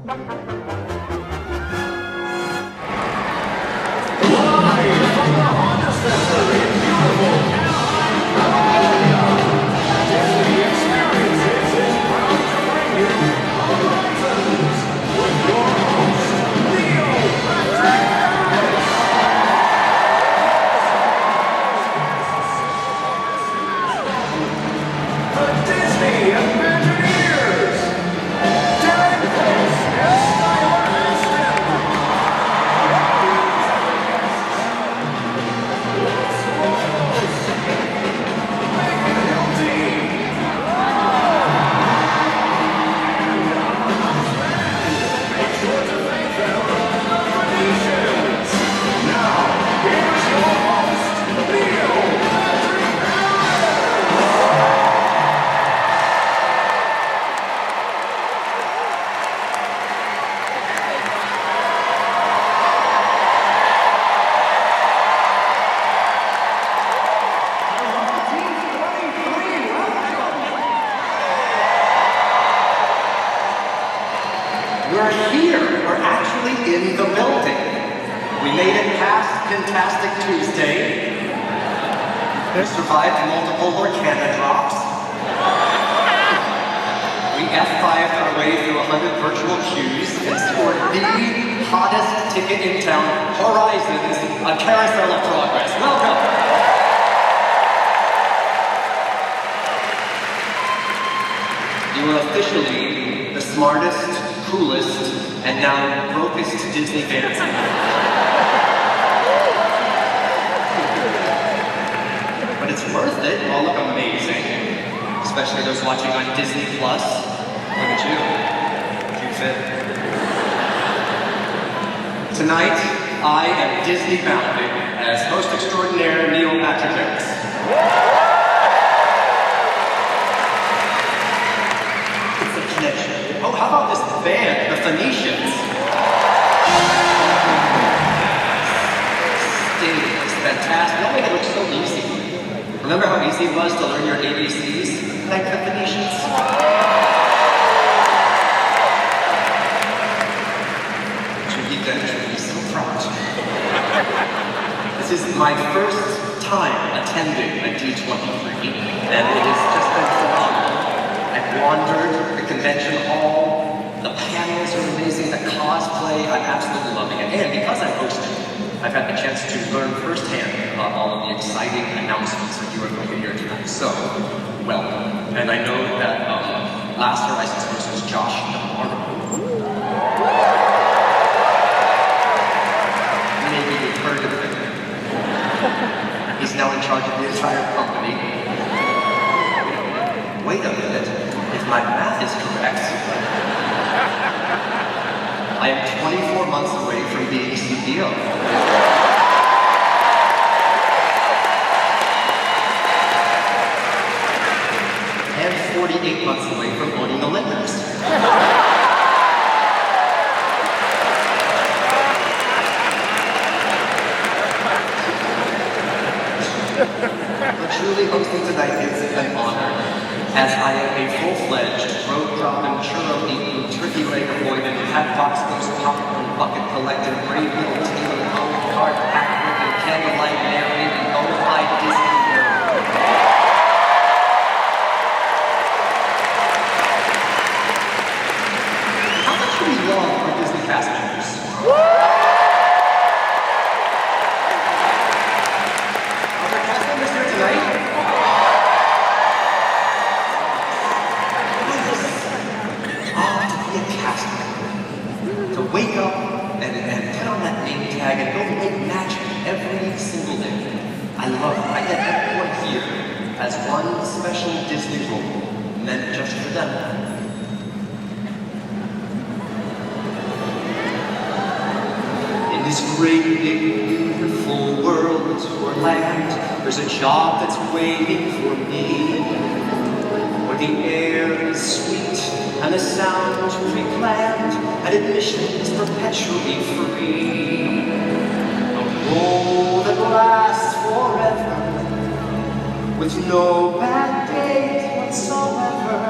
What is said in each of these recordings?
A Carousel of Progress. Welcome! You are officially the smartest, coolest, and now brokest Disney fans. But it's worth it. You all look amazing. Especially those watching on Disney Plus. Look at you. Cute fit. Tonight, I am Disney bounded as host extraordinaire Neil Patrick Harris. It's a connection. Oh, how about this band, the Phoenicians? Sting is fantastic. That made it look so easy. Remember how easy it was to learn your ABCs? Like the Phoenicians? This is my first time attending a D23, and it has just been phenomenal. I've wandered the convention hall, the panels are amazing, the cosplay, I'm absolutely loving it. And because I'm hosting, I've had the chance to learn firsthand about all of the exciting announcements that you are going to hear tonight. So, welcome. And I know that last Horizons host was Josh Notaro. Heard of him. He's now in charge of the entire company. Wait a minute, if my math is correct, I am 24 months away from being CEO. And 48 months away from owning the Lenders. Truly hosting tonight is an honor, as I am a full-fledged, road-dropping, churro-eating, turkey leg avoiding, hat-box goes popcorn bucket collecting, brave little tailor, gold card pack-ripping, candlelight narrating, bona-fide Disney nerd. How much do we love our Disney cast members? Wake up and put on that name tag and go make magic every single day. I love it. I get everyone here as one special Disney role meant just for them. In this great, big, beautiful world or land, there's a job that's waiting for me, where the air is sweet and the sound pre-planned, and admission is perpetually free. A role that lasts forever, with no bad days whatsoever.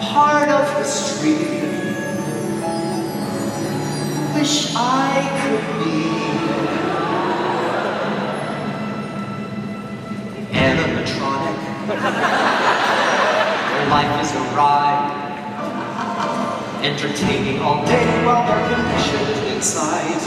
Part of history, wish I could be animatronic. Their life is a ride, entertaining all day while they're conditioned inside.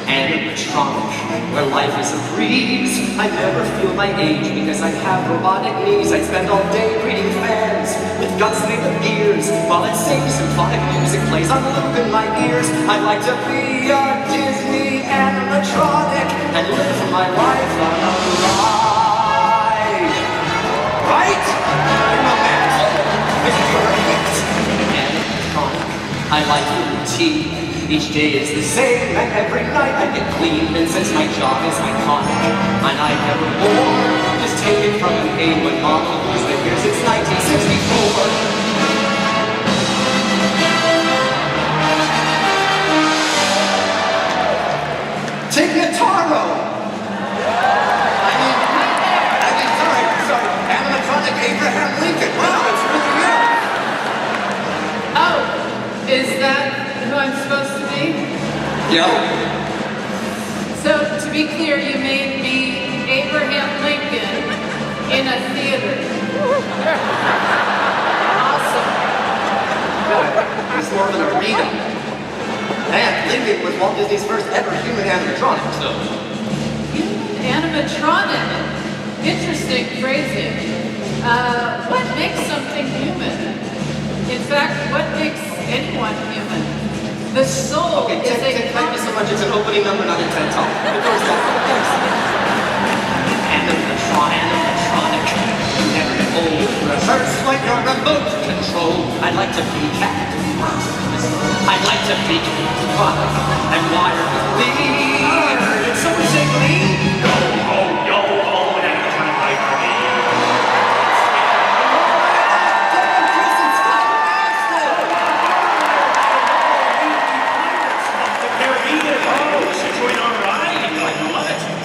Animatronic, where life is a breeze. I never feel my age because I have robotic knees. I spend all day reading fans with guns made of gears while it sings symphonic music plays on a loop in my ears. I'd like to be a Disney animatronic and live my life on a ride. Right? I'm a man. It's perfect. Animatronic. I like the routine. Each day is the same, and every night I get clean. And since my job is iconic, and I never bore, just take it from an A when Mom was been here since 1964. Tig Notaro! sorry, animatronic Abraham Lincoln. Wow, it's really good. Oh, is that who I'm supposed to be? Yeah. So, to be clear, you made me Abraham Lincoln in a theater. Awesome. It's more of an arena. And Lincoln was Walt Disney's first ever human animatronic, so. Animatronic. Interesting phrasing. What makes something human? In fact, what makes anyone human? The soul Okay, is thank you so much. It's an opening number, not a TED Talk. Animatronic. Never get old. Reverse like your remote control. I'd like to be Captain Mars. I'd like to be fun and wired with Lee. Did someone say Lee? Go, ho, yo, ho, and animatronic like me. Darren Criss and Skylar Astin.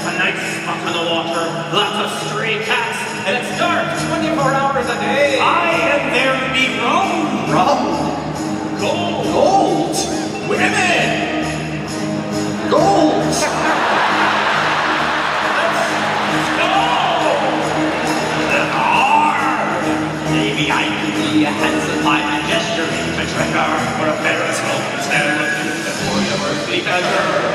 A nice spot on the water, lots of stray cats, and it's dark 24 hours a day. And there be rum. Gold. Women. Gold. Let's go. Maybe I could be a handsome pirate gesturing to treasure, or a parrot's home instead of looking for your earthly treasure.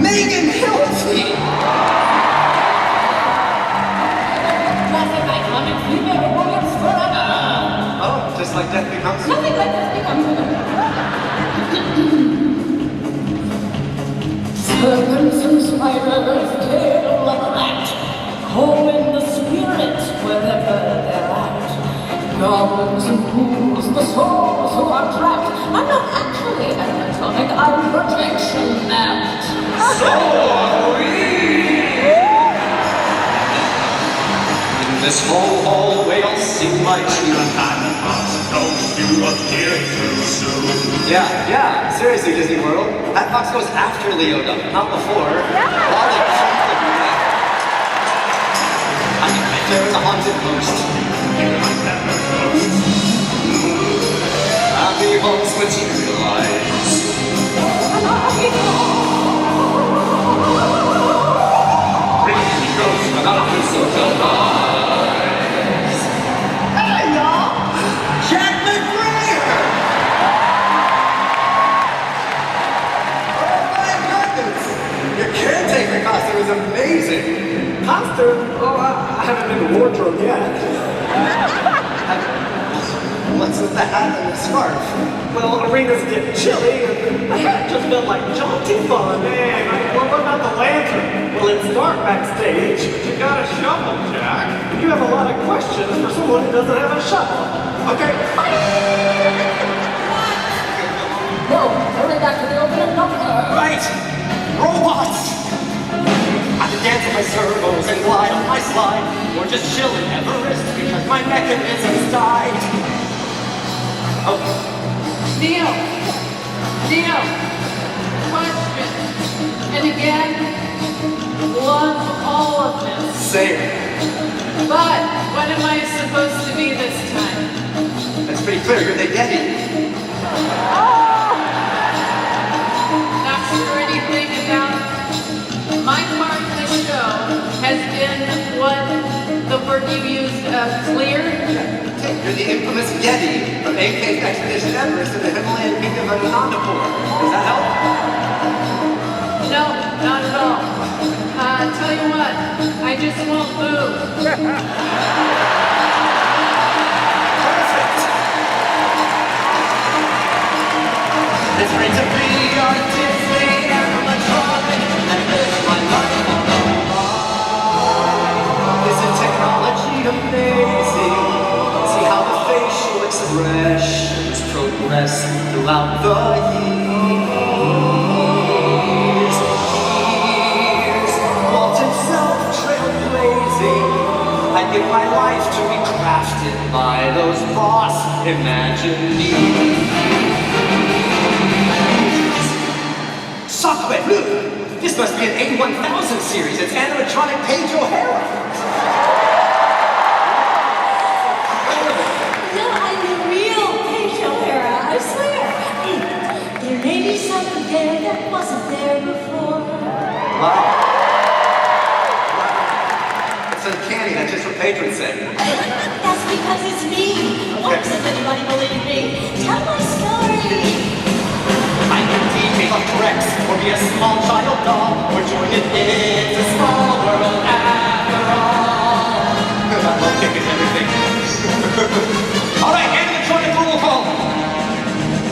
Megan Hilty! Classic iconic female warriors forever! Oh, just like Death Becomes Human. Nothing like this becomes serpents and spiders, tail of a rat, calling the spirits wherever they're at. Goblins and ghouls, the souls who are trapped. I'm not actually animatronic, I'm projection mapped. So are we! In this whole hallway I'll sing my tune. Don't you appear too soon? Yeah, seriously, Disney World. That box goes after Leota, not before. I bet there is a haunted ghost. You like that ghost? Happy haunts materialize. Hey, y'all! Jack McBrayer! Oh my goodness! Your caretaker costume is amazing! Costume? Oh, I haven't been to wardrobe yet. What's with the hat and the scarf? Well, arenas get chilly, and the hat just felt like jaunty fun. Man, what about the lantern? Well, it's dark backstage. You got a shovel, Jack. You have a lot of questions for someone who doesn't have a shovel. Okay. No, hurry back to the opening number. Right! Robots! I can dance with my servos and glide on my slide, or just chill in Everest because my mechanisms died. Oh. Neil, Dio, question. And again, love all of this. Same. But what am I supposed to be this time? It's pretty clear, you're the Yeti. Not sure anything about my part in the show has been what the word you used, clear? You're the infamous Yeti from AK's Expedition Everest in the Himalayan kingdom of Anandapur. Does that help? No, not at all. Tell you what, I just won't move. Perfect! It's great to be on Disney animatronic and live my life on the line. Isn't technology amazing? See how the facial expressions progress throughout the years. Walt himself trailblazing. I give my life to be crafted by those boss imagineers. Shockwave, look! This must be an 81,000 series. It's animatronic Paige O'Hara. No, I'm the real Paige O'Hara, I swear. There may be something there that wasn't there before. Wow. It's uncanny, that's just what Paige would say. That's because it's me. Why doesn't anybody believe me? Tell my story. I can take off Rex, or be a small child doll, or join it It's a Small World after all. I love kicking everything. Alright, animatronic roll call.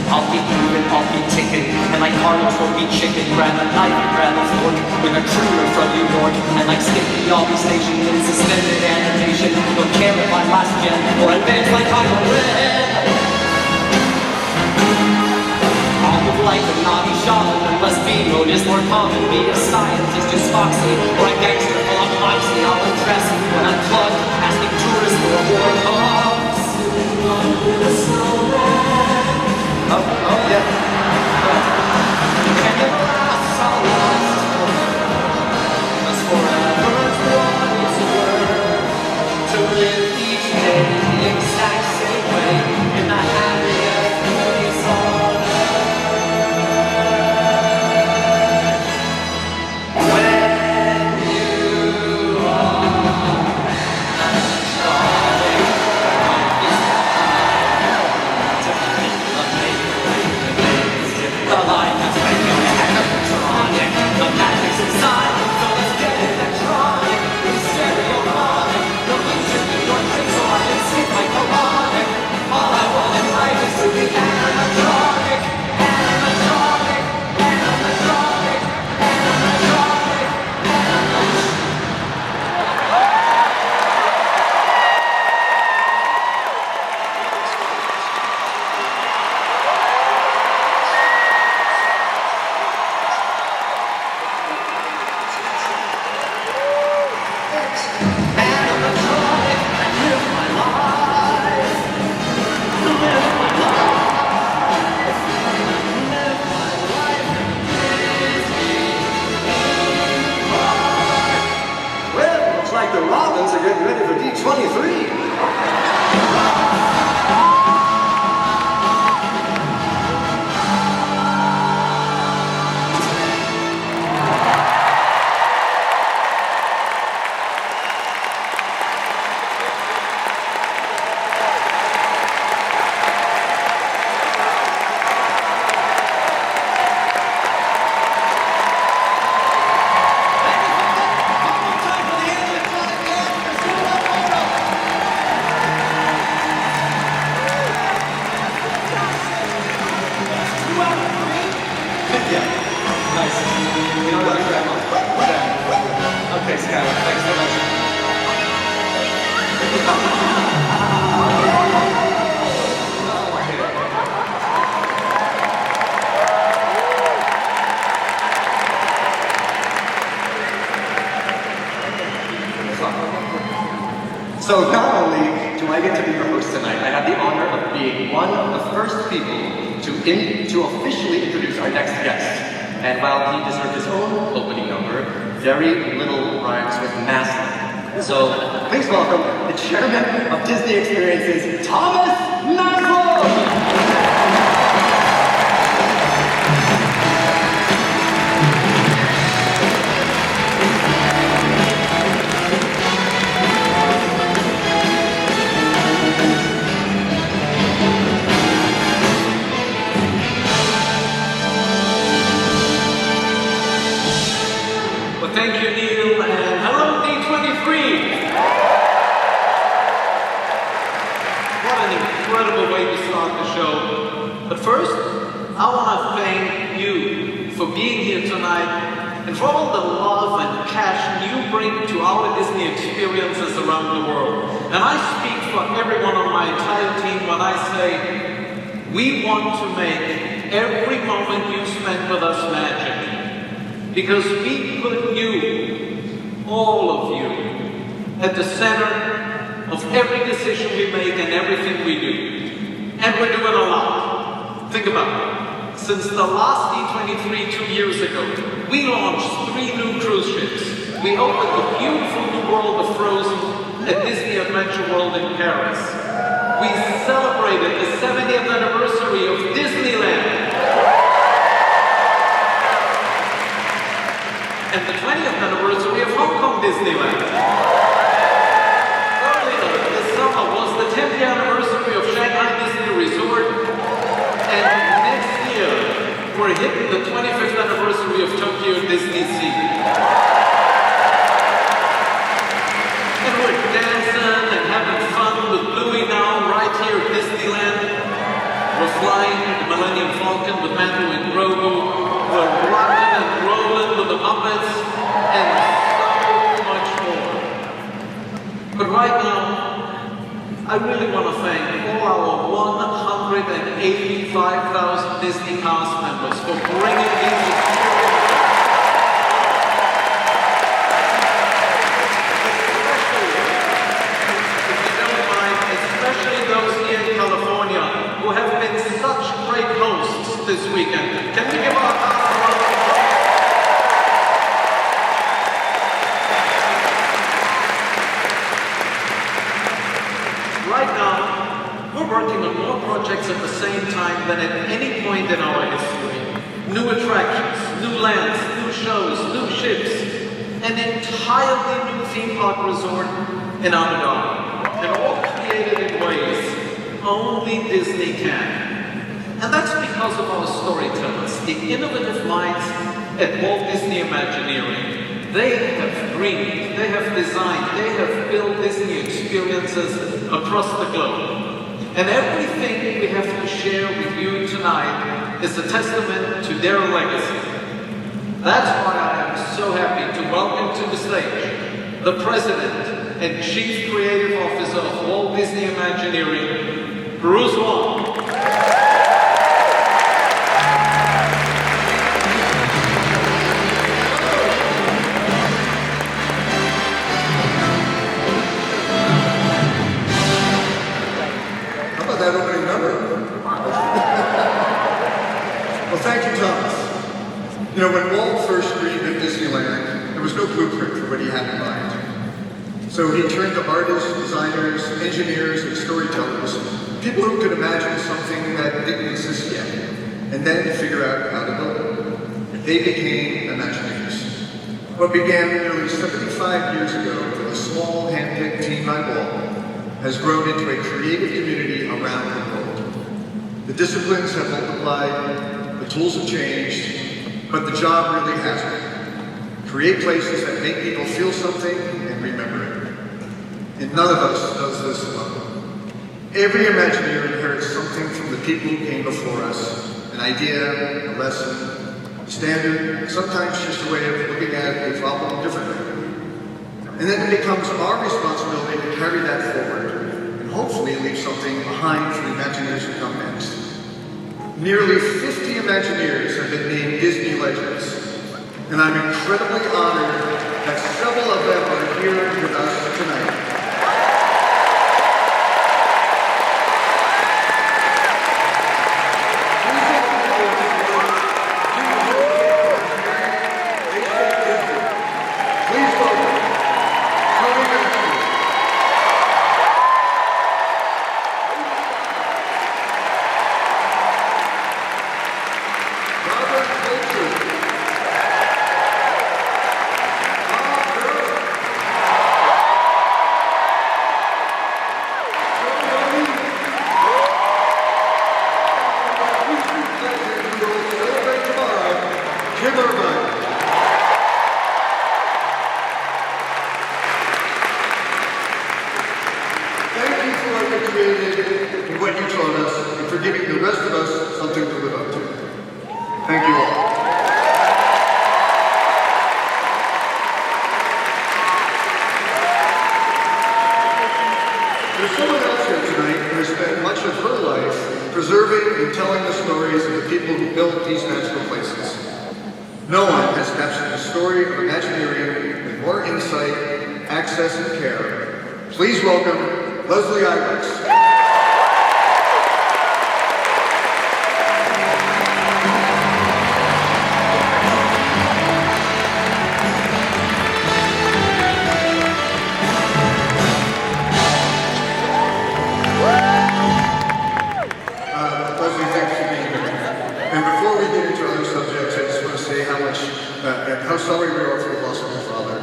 I'll keep moving, I'll keep ticking, and like Carlos will be chicken. Grab a knife, grab a fork, with a crooner from New York, and like Skippy, I'll be stationed in suspended animation. Don't care if I'm last gen, or advanced like Kylo Ren. Like a naughty shaman, unless B-mode is more common. Be a scientist who's foxy, or a gangster full of moxie. I'll impress when I'm plugged, asking tourists for a war of hugs. Oh, yeah. And never last, I'll last forever. 'Cause forever's what it's worth. To live each day the exact same way, in the happiest place on earth. The Robins are getting ready for D23. Okay, Skylar, thanks so much. So not only do I get to be your host tonight, I have the honor of being one of the first people to to officially introduce our next guest. And while he deserved his own opening number, very little rhymes with massive. So please welcome the chairman of Disney Experiences, Thomas Dazzled! Thank you, Neil, and hello, D23! What an incredible way to start the show. But first, I want to thank you for being here tonight and for all the love and passion you bring to our Disney experiences around the world. And I speak for everyone on my entire team when I say, we want to make every moment you spend with us magic. Because we put you, all of you, at the center of every decision we make and everything we do. And we're doing a lot. Think about it. Since the last D23 2 years ago, we launched 3 new cruise ships. We opened the beautiful new world of Frozen at Disney Adventure World in Paris. We celebrated the 70th anniversary of Disneyland. And the 20th anniversary of Hong Kong Disneyland. Earlier this summer was the 10th anniversary of Shanghai Disney Resort. And next year, we're hitting the 25th anniversary of Tokyo Disney Sea. And we're dancing and having fun with Louie now right here at Disneyland. We're flying the Millennium Falcon with Matthew and Grogu. We're rocking and rolling with the Muppets, and so much more. But right now, I really want to thank all our 185,000 Disney cast members for bringing these experiences. Especially, if you don't mind, especially those here in California who have been such great hosts this weekend. Can we give our cast a round of applause? Right now, we're working on more projects at the same time than at any point in our history. New attractions, new lands, new shows, new ships, an entirely new theme park resort in Abu Dhabi, and all created in ways only Disney can. And that's because of our storytellers, the innovative minds at Walt Disney Imagineering. They have dreamed, they have designed, they have built Disney experiences across the globe. And everything we have to share with you tonight is a testament to their legacy. That's why I am so happy to welcome to the stage the President and Chief Creative Officer of Walt Disney Imagineering, Bruce Vaughn. That opening number. Well, thank you, Thomas. You know, when Walt first dreamed of Disneyland, there was no blueprint for what he had in mind. So he turned to artists, designers, engineers, and storytellers, people who could imagine something that didn't exist yet, and then figure out how to build it. They became Imagineers. What began nearly 75 years ago with a small hand-picked team by Walt has grown into a creative community around the world. The disciplines have multiplied, the tools have changed, but the job really hasn't. Create places that make people feel something and remember it. And none of us does this alone. Every Imagineer inherits something from the people who came before us. An idea, a lesson, a standard, sometimes just a way of looking at a problem differently. And then it becomes our responsibility to carry that forward and hopefully leave something behind for the Imagineers who come next. Nearly 50 Imagineers have been named Disney Legends, and I'm incredibly honored that several of them are here with us tonight. Please for giving the rest of us something to live up to. Thank you all. There's someone else here tonight who has spent much of her life preserving and telling the stories of the people who built these magical places. No one has captured the story of Imaginarium with more insight, access, and care. Please welcome Iwerks. How sorry we are for the loss of your father.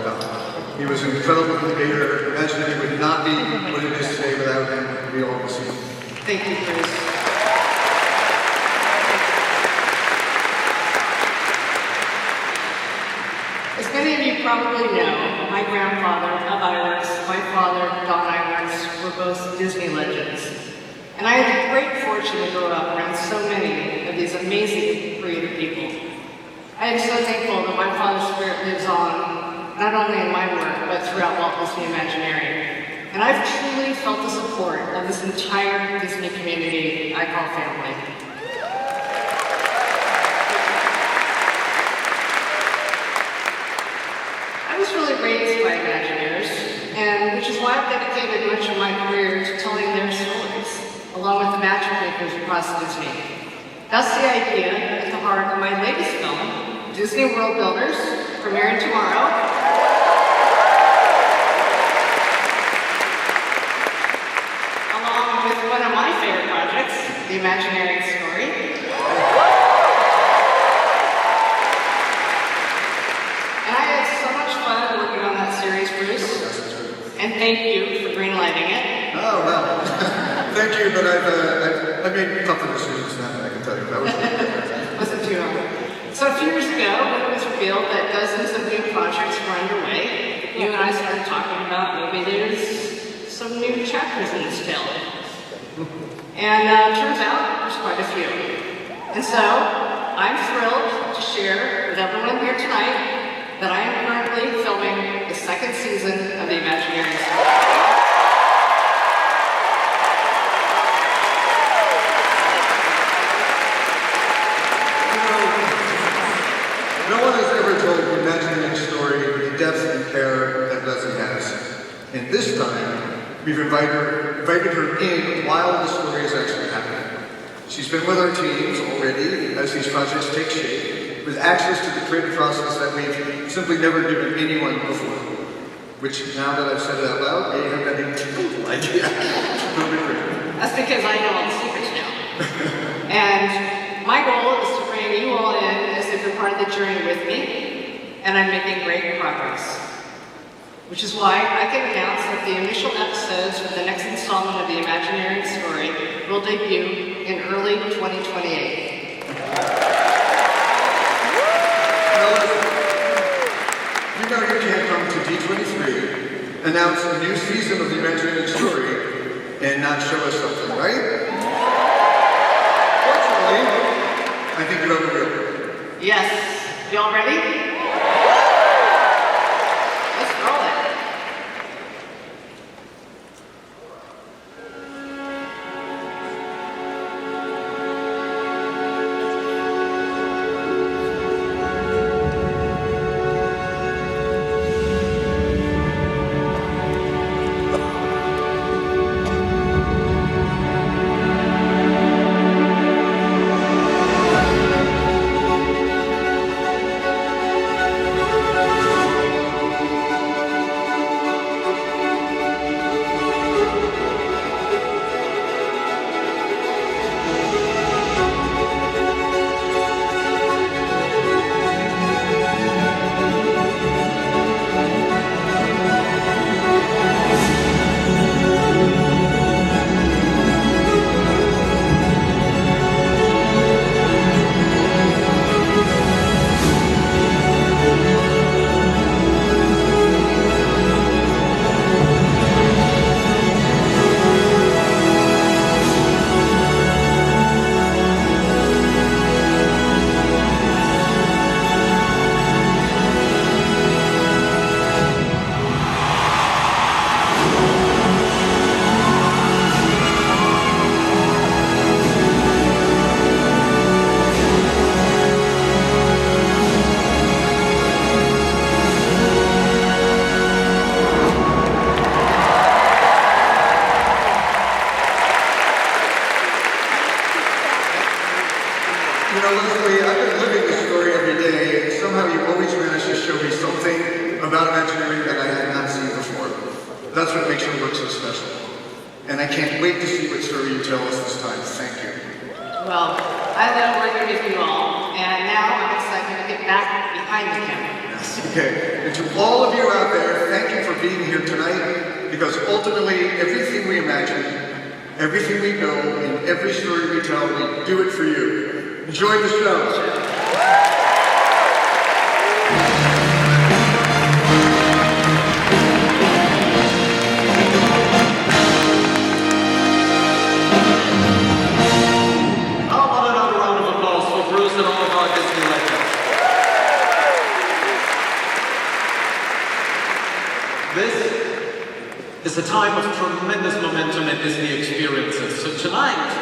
He was an incredible innovator. Imagine it would not be what it is today without him. We all miss him. Thank you, Bruce. As many of you probably know, my grandfather, Iwerks, my father, Don Iwerks, were both Disney legends. And I had the great fortune to grow up around so many of these amazing creative people. I am so thankful that my father's spirit lives on, not only in my work, but throughout Walt Disney Imagineering. And I've truly felt the support of this entire Disney community I call family. I was really raised by Imagineers, and which is why I've dedicated much of my career to telling their stories, along with the magic makers across Disney. That's the idea at the heart of my latest film, Disney World Builders, premiering tomorrow. Along with one of my favorite projects, the Imagineering Story. And I had so much fun working on that series, Bruce. And thank you for greenlighting it. Oh, well. Thank you, but I've made tougher decisions now, I can tell you. That was Wasn't too hard. So a few years ago, when it was revealed that dozens of new projects were underway, you and I started talking about maybe there's some new chapters in this tale. And turns out there's quite a few. And so I'm thrilled to share with everyone here tonight that I am currently filming the second season of the Imagineering Story. No one has ever told the Imagineering Story with the depth and care that Leslie has. And this time, we've invited her in while the story is actually happening. She's been with our teams already as these projects take shape, with access to the creative process that we've simply never given anyone before. Which, now that I've said it out loud, may have been a total idea. That's because I know all the secrets now. And my goal is to bring you all in as if you're part of the journey with me, and I'm making great progress. Which is why I can announce that the initial episodes for the next installment of the Imagineering Story will debut in early 2028. You know you can't come to D23, announce a new season of the Imagineering Story, and not show us something, right? I think you have a real. Yes. Y'all ready? Let's roll it. You know, Leslie, I've been living this story every day, and somehow you always manage to show me something about Imagineering that I had not seen before. That's what makes your work so special. And I can't wait to see what story you tell us this time. Thank you. Well, I love working with you all, and now I'm excited to get back behind the camera. Yes, okay. And to all of you out there, thank you for being here tonight, because ultimately, everything we imagine, everything we know, and every story we tell, we do it for you. Enjoy the show. It's a time of tremendous momentum at Disney experiences. So tonight,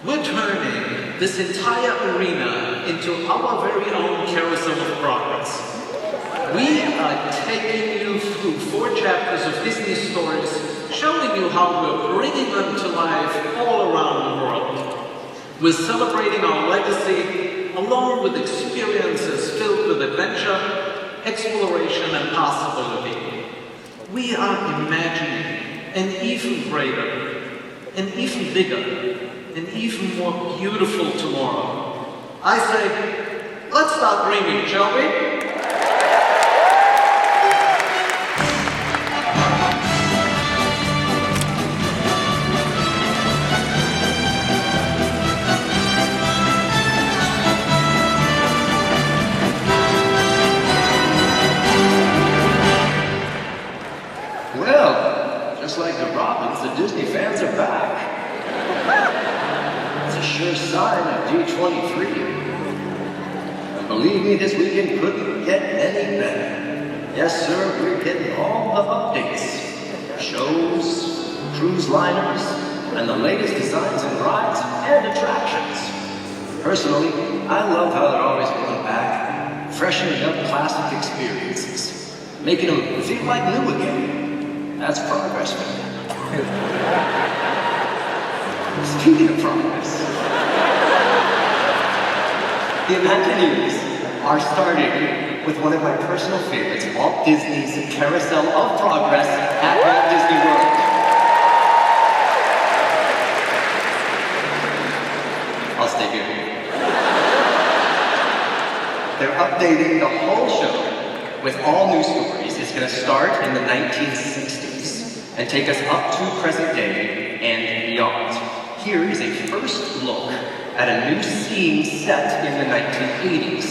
we're turning this entire arena into our very own Carousel of Progress. We are taking you through 4 chapters of Disney stories, showing you how we're bringing them to life all around the world. We're celebrating our legacy along with experiences filled with adventure, exploration, and possibility. We are imagining an even greater, an even bigger, an even more beautiful tomorrow. I say, let's start dreaming, shall we? Just like the Robins, the Disney fans are back. It's a sure sign of D23. And believe me, this weekend couldn't get any better. Yes, sir, we're getting all the updates. Shows, cruise liners, and the latest designs and rides and attractions. Personally, I love how they're always going back, freshening up classic experiences, making them feel like new again. That's progress, man. Speaking of progress, the Imagineers are starting with one of my personal favorites, Walt Disney's Carousel of Progress at Walt Disney World. I'll stay here. They're updating the whole show with all new stories. It's going to start in the 1960s. And take us up to present day and beyond. Here is a first look at a new scene set in the 1980s.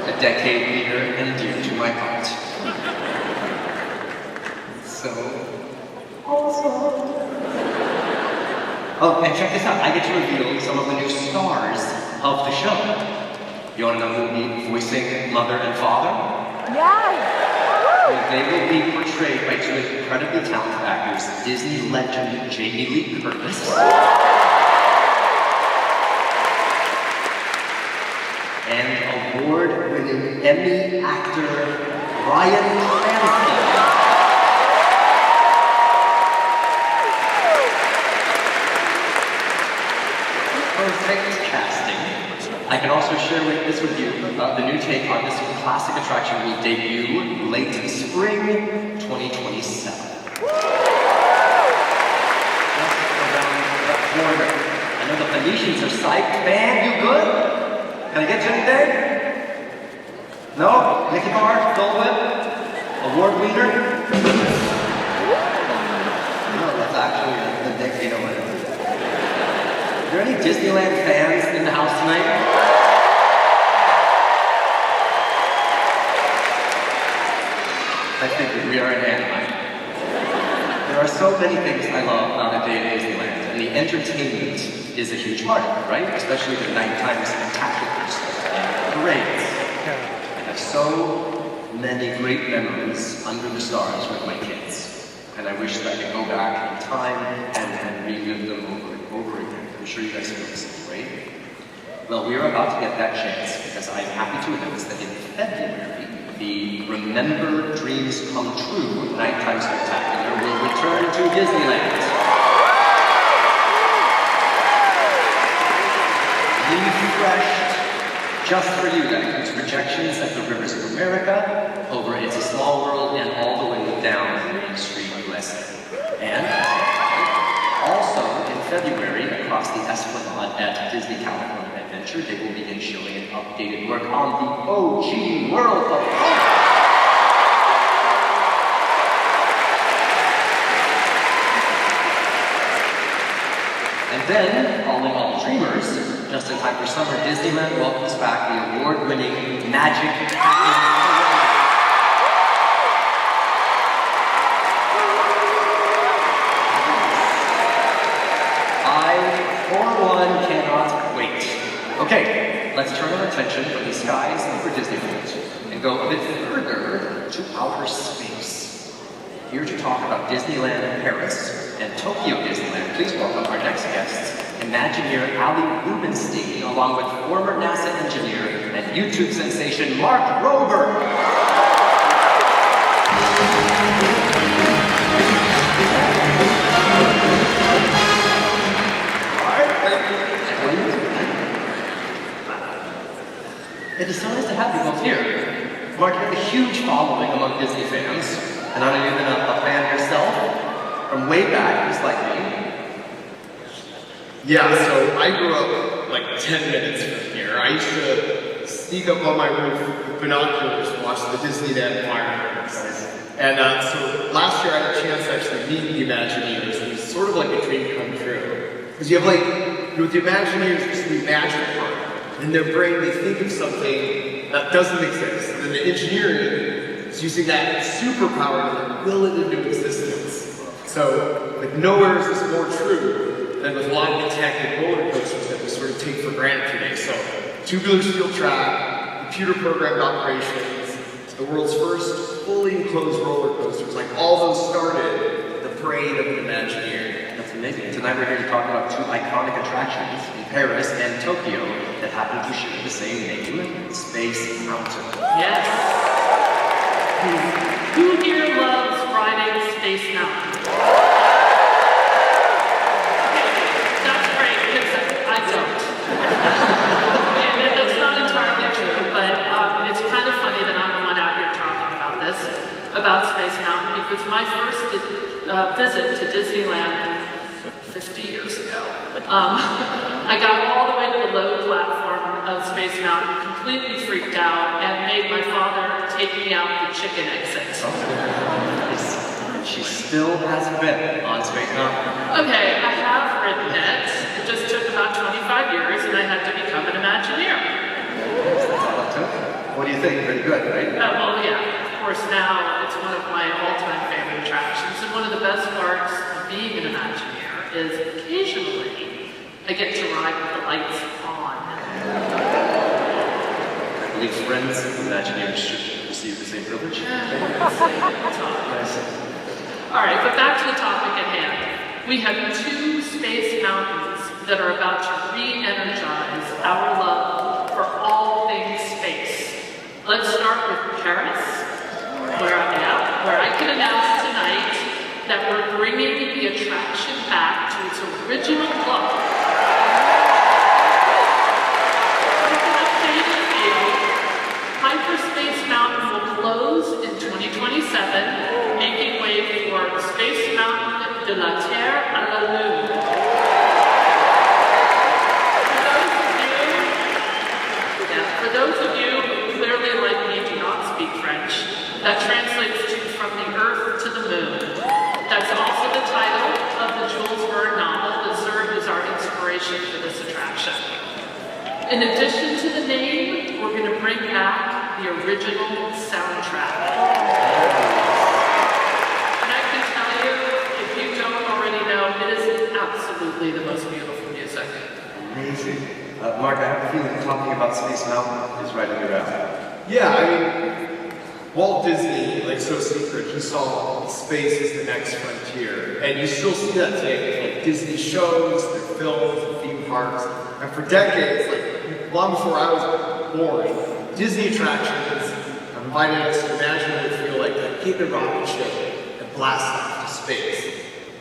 A decade near and dear to my heart. So awesome. Oh, and check this out. I get to reveal some of the new stars of the show. You want to know who will be voicing Mother and Father? Yes! They will be portrayed by 2 incredibly talented actors, Disney legend Jamie Lee Curtis and award-winning Emmy actor Bryan Cranston. Perfect casting. I can also share this with you. The new take on this classic attraction will debut late spring 2027. Just around the corner. I know the Phoenicians are psyched. Man, you good? Can I get you anything? No? Mickey Bar? Dole Whip? Award leader? No, that's actually the Nick, you know what it is. Are there any Disneyland fans in the house tonight? I figured we are in Anaheim. There are so many things I love on a day at Disneyland, and the entertainment is a huge part of it, right? Especially the nighttime spectaculars and parades. I have so many great memories under the stars with my kids, and I wish that I could go back in time and relive them over and over again. I'm sure you guys feel the same, right? Well, we are about to get that chance because I'm happy to announce that in February, the Remember Dreams Come True Nighttime Spectacular will return to Disneyland. refreshed. Just for you, that includes projections at the Rivers of America, over It's a Small World, and all the way down Main Street, USA. And also in February, across the Esplanade at Disney California Adventure, they will begin showing an updated work on the OG World of Progress. And then, calling all dreamers, just in time for summer, Disneyland welcomes back the award-winning Magic I, for one, cannot wait. Okay, let's turn our attention from the skies over Disneyland and go a bit further to outer space. Here to talk about Disneyland Paris and Tokyo Disneyland, please welcome our next guests, Imagineer Ali Rubenstein, along with former NASA engineer and YouTube sensation Mark Rober. It is so nice to have you both here. Mark, you have a huge following among Disney fans, and I know you've been a fan yourself from way back, just like me. Yeah, so I grew up like 10 minutes from here. I used to sneak up on my roof with binoculars to watch the Disneyland fireworks. And so last year I had a chance to actually meet the Imagineers, and it was sort of like a dream come true. Because you have like, with the Imagineers, it's the magic part. In their brain, they think of something that doesn't exist. And then the engineering is using that superpower to like, will it into existence. So, like, nowhere is this more true than with a lot of the tech and roller coasters that we sort of take for granted today. So, tubular steel track, computer-programmed operations, the world's first fully enclosed roller coasters, like all those started the parade of an Imagineer. That's amazing. Tonight we're here to talk about two iconic attractions in Paris and Tokyo that happen to share the same name, Space Mountain. Yes. Who here loves riding Space Mountain? That's great, because I don't. And that's not entirely true, but it's kind of funny that I'm the one out here talking about this, about Space Mountain, because my first visit to Disneyland 50 years ago, I got all the way to the low platform of Space Mountain, completely freaked out, and made my father take me out the chicken exit. She still hasn't been on Space Mountain. Okay, I have ridden it. It just took about 25 years, and I had to become an Imagineer. That's all it took. What do you think? Pretty good, right? Well, yeah. Of course, now it's one of my all-time favorite attractions, and one of the best parts of being an Imagineer is occasionally I get to ride with the lights on. I believe friends of Imagineers should receive the same privilege. All right, but back to the topic at hand. We have two space mountains that are about to re-energize our love for all things space. Let's start with Paris, where I can announce tonight that we're bringing the attraction back to its original look. With an updated view, Hyperspace Mountain will close in 2027, making way for Space Mountain de la Terre à la Lune. For those of you who clearly, like me, do not speak French, that translates to From the Earth to the Moon. That's also the title of the Jules Verne novel that served as our inspiration for this attraction. In addition to the name, we're going to bring back the original soundtrack. And I can tell you, if you don't already know, it is absolutely the most beautiful music. Amazing. Mark, I have a feeling talking about Space Mountain is right in your alley. Yeah, I mean, Walt Disney, like So Secret, he saw space as the next frontier. And you still see that today with like Disney shows, their films, and theme parks. And for decades, like long before I was born, Disney attractions invited us to imagine what it would feel like to get in a rocket ship and blast off to space.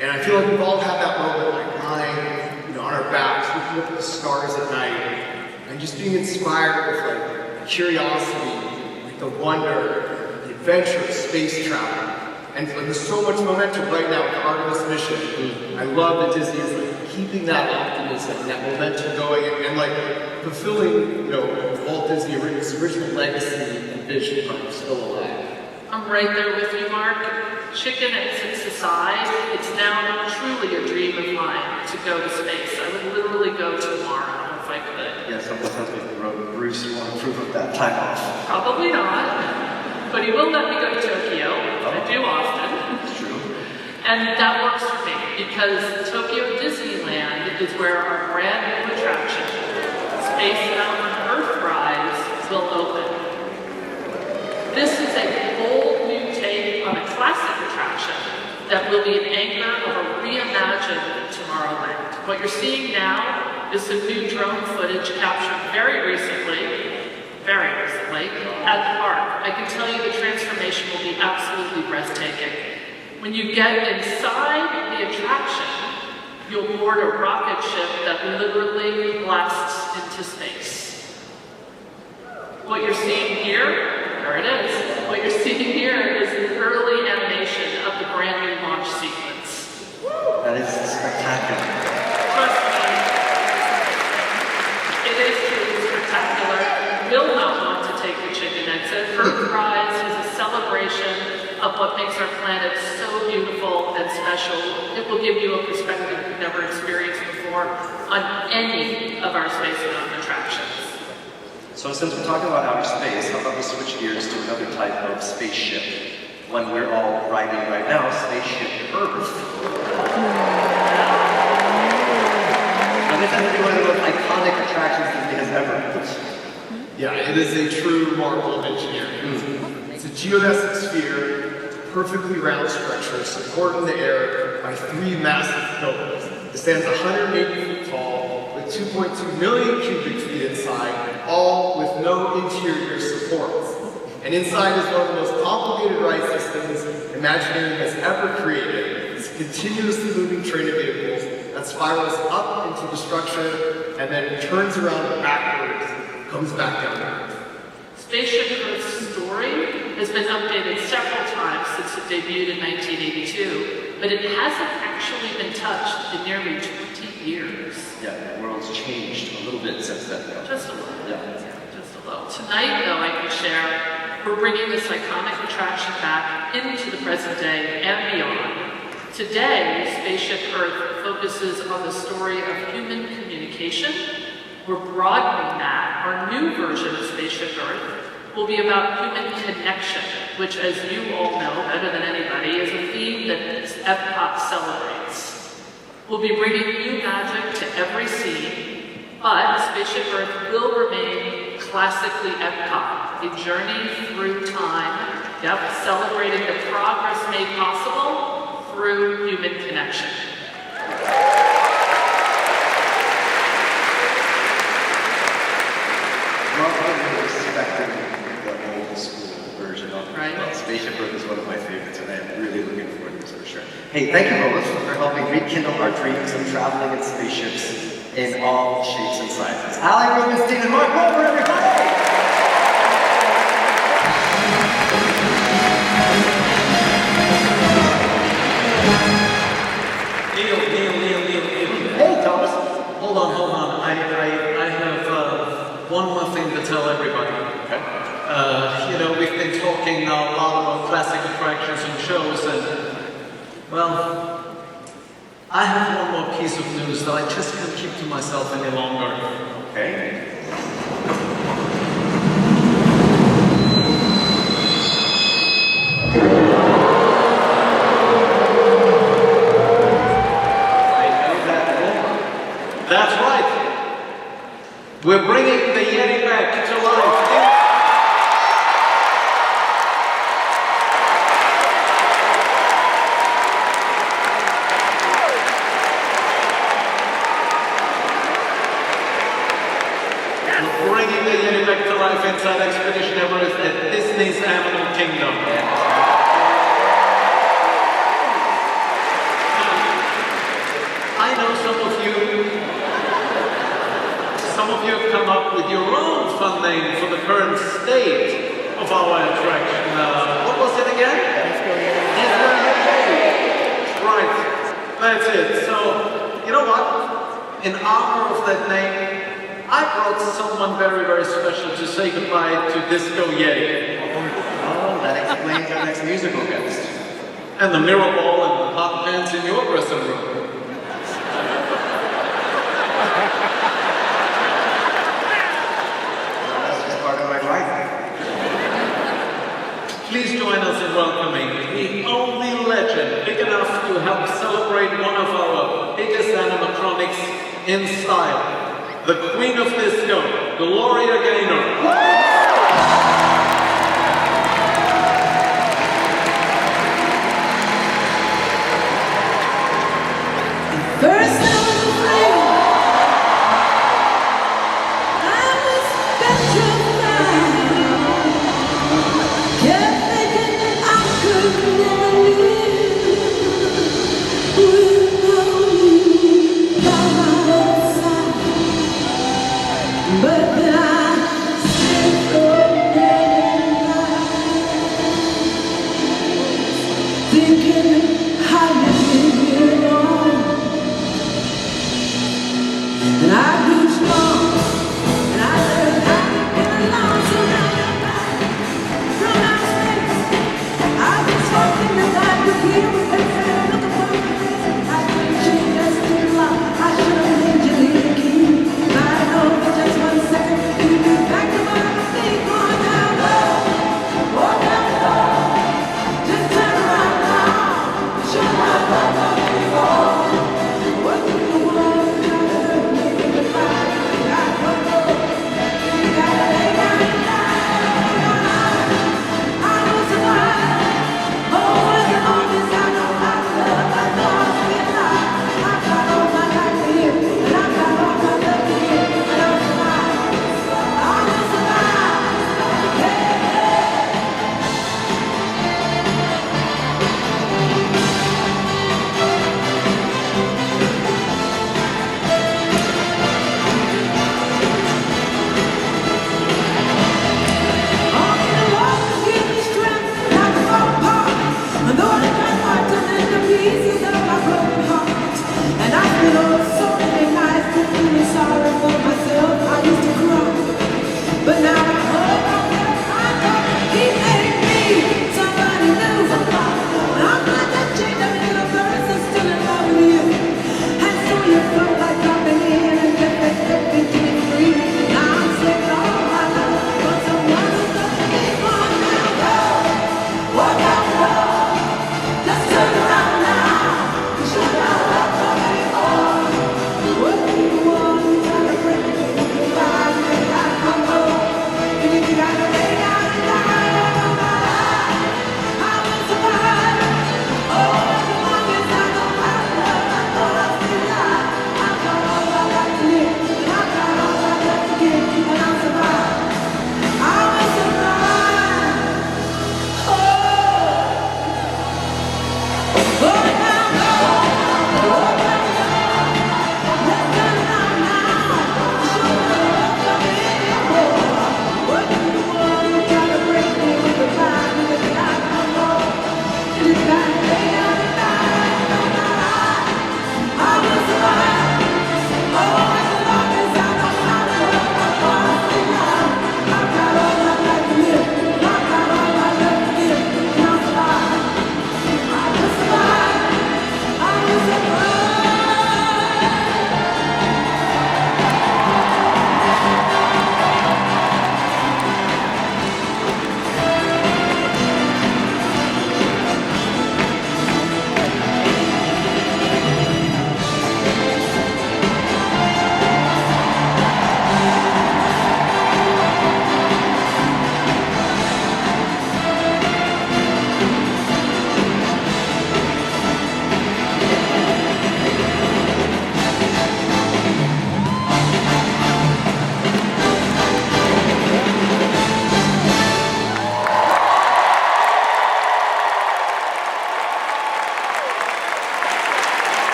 And I feel like we've all had that moment like lying, on our backs, looking up at the stars at night, and just being inspired with like curiosity, like the wonder, the adventure of space travel. And there's so much momentum right now with the Artemis mission. I love that Disney is like keeping that optimism and that momentum going and like fulfilling, Walt Disney's original legacy and vision are still alive. I'm right there with you, Mark. Chicken exits aside, it's now truly a dream of mine to go to space. I would literally go tomorrow if I could. Yeah, someone tells me the road Bruce won't approve of that time off. Probably not, but he will let me go to Tokyo. I do often. It's true. And that works for me because Tokyo Disneyland is where our brand new attraction, Space Mountain Earthrise, will open. This is a bold new take on a classic attraction that will be an anchor of a reimagined Tomorrowland. What you're seeing now is some new drone footage captured very recently at the park. I can tell you the transformation will be absolutely breathtaking. When you get inside the attraction, you'll board a rocket ship that literally blasts into space. What you're seeing here, there it is. What you're seeing here is an early animation of the brand new launch sequence. That is spectacular. Trust me, it is truly spectacular. You will not want to take the chicken exit. Earthrise is a celebration of what makes our planet so beautiful and special. It will give you a perspective you've never experienced before on any of our Space Mountain attractions. So since we're talking about outer space, how about we switch gears to another type of spaceship? One we're all riding right now, Spaceship Earth. Now this has to be one of the most iconic attractions Disney has ever built. Yeah, it is a true marvel of engineering. It's a geodesic sphere, perfectly round structure, supported in the air by 3 massive pillars. It stands 180 feet tall, with 2.2 million cubic feet inside, all with no interior supports. And inside is one of the most complicated ride systems Imagineering has ever created. It's a continuously moving train of vehicles that spirals up into the structure and then turns around backwards, comes back down to Earth. Spaceship Earth's story has been updated several times since it debuted in 1982, but it hasn't actually been touched in nearly 20 years. Yeah, the world's changed a little bit since then. Just a little. Yeah. Just a little. Tonight, though, I can share, we're bringing this iconic attraction back into the present day and beyond. Today, Spaceship Earth focuses on the story of human communication. We're broadening that. Our new version of Spaceship Earth will be about human connection, which, as you all know better than anybody, is a theme that Epcot celebrates. We'll be bringing new magic to every scene, but Spaceship Earth will remain classically Epcot, a journey through time, celebrating the progress made possible through human connection. Respecting the old school version of it. Right. Well, Spaceship Earth is one of my favorites, and I'm really looking forward to this for sure. Hey, thank you, Lobos, for helping rekindle our dreams of traveling in spaceships in all shapes and sizes. Allie, Ruben, Steve, and Mark, over everybody! Neil. Hey, Thomas. Hold on. I have one more thing to tell everybody. Okay. We've been talking now a lot about classic attractions and shows, and, well, I have one more piece of news that I just can't keep to myself any longer. Okay. That's right. We're bringing the Yeti back to life. We're bringing the Yeti back to life inside Expedition Everest at Disney's Animal Kingdom. I know some some of you have come up with your own fun name for the current state of our attraction. What was it again? Disco Yeti. Right, that's it. So, you know what? In honor of that name, I brought someone very, very special to say goodbye to Disco Yeti. Oh, that explains our next musical guest. And the mirror ball and the hot pants in your dressing room. That's just part of my life. Please join us in welcoming the only legend big enough to help celebrate one of our biggest animatronics in style, the Queen of Disco, Gloria Gaynor. First I was afraid, I was petrified, kept thinking I could never live without you by my side, but then I said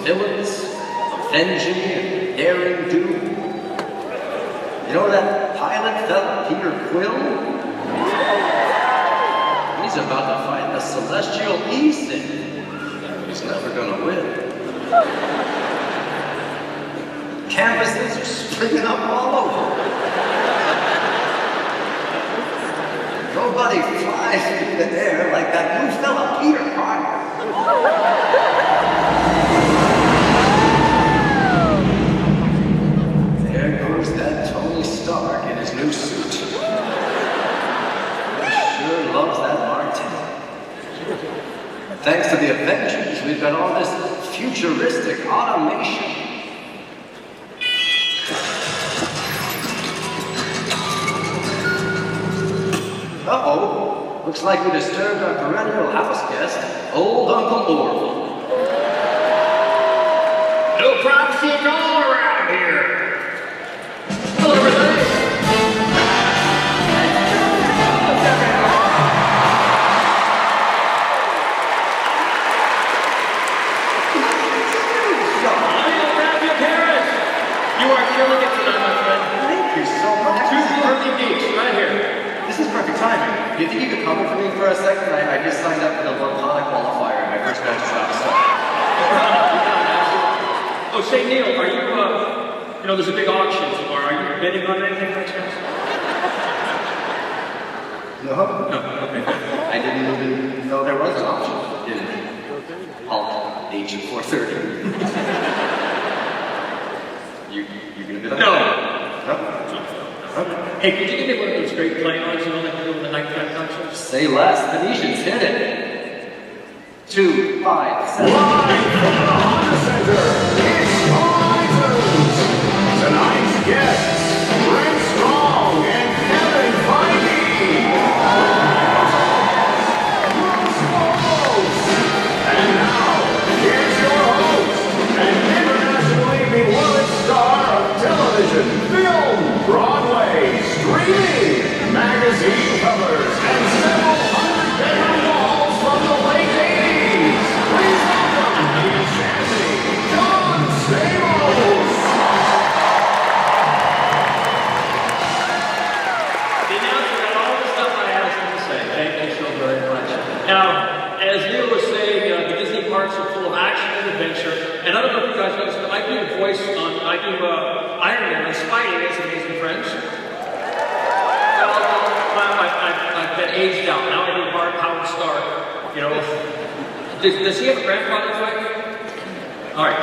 villains, avenging and daring do. You know that pilot fella, Peter Quill? He's about to fight the celestial Easton. He's never gonna win. Canvases are springing up all over. Nobody flies in the air like that new fella, Peter Parker. There goes that Tony Stark in his new suit. He sure loves that martini. Thanks to the Avengers, we've got all this futuristic automation. Uh-oh, looks like we disturbed our perennial house guest, old Uncle Orville. No privacy at all around here. Hello, everybody. You are killing it tonight, my friend. Thank you so much. Two perfect geeks, right here. This is perfect timing. Do you think you could cover for me for a second? I just signed up for the Lobos qualifier in my first match of Oh, say, Neil, are you, you know, there's a big auction tomorrow. Are you bidding on anything by chance? No? No, okay. I didn't even know there was an option. Didn't. All age of 4:30. You gonna bid on that? No? Okay. Hey, could you give me one of those great play-ons, you know, like you do with the nighttime concerts? Say less. Phoenicians hit it. 2, 5, 7. Live from the Honda Center, it's Horizons. Tonight's guests, Brent Strong and Kevin Feige. Bruce Vaughn. And now, here's your host, an internationally beloved star of television, film, Broadway, streaming, magazine covers, and several hundred-bedroom walls from the late 80s. Please welcome the enchanting Stamos. The announcer got all the stuff I asked him to say. Thank you so very much. Now, as Neil was saying, the Disney parks are full of action and adventure. And I don't know if you guys noticed, but I do a voice on, Iron Man and Spidey as Amazing Friends. I've been aged out. Now I do Howard Stark. You know, does he have a grandfather fight? All right.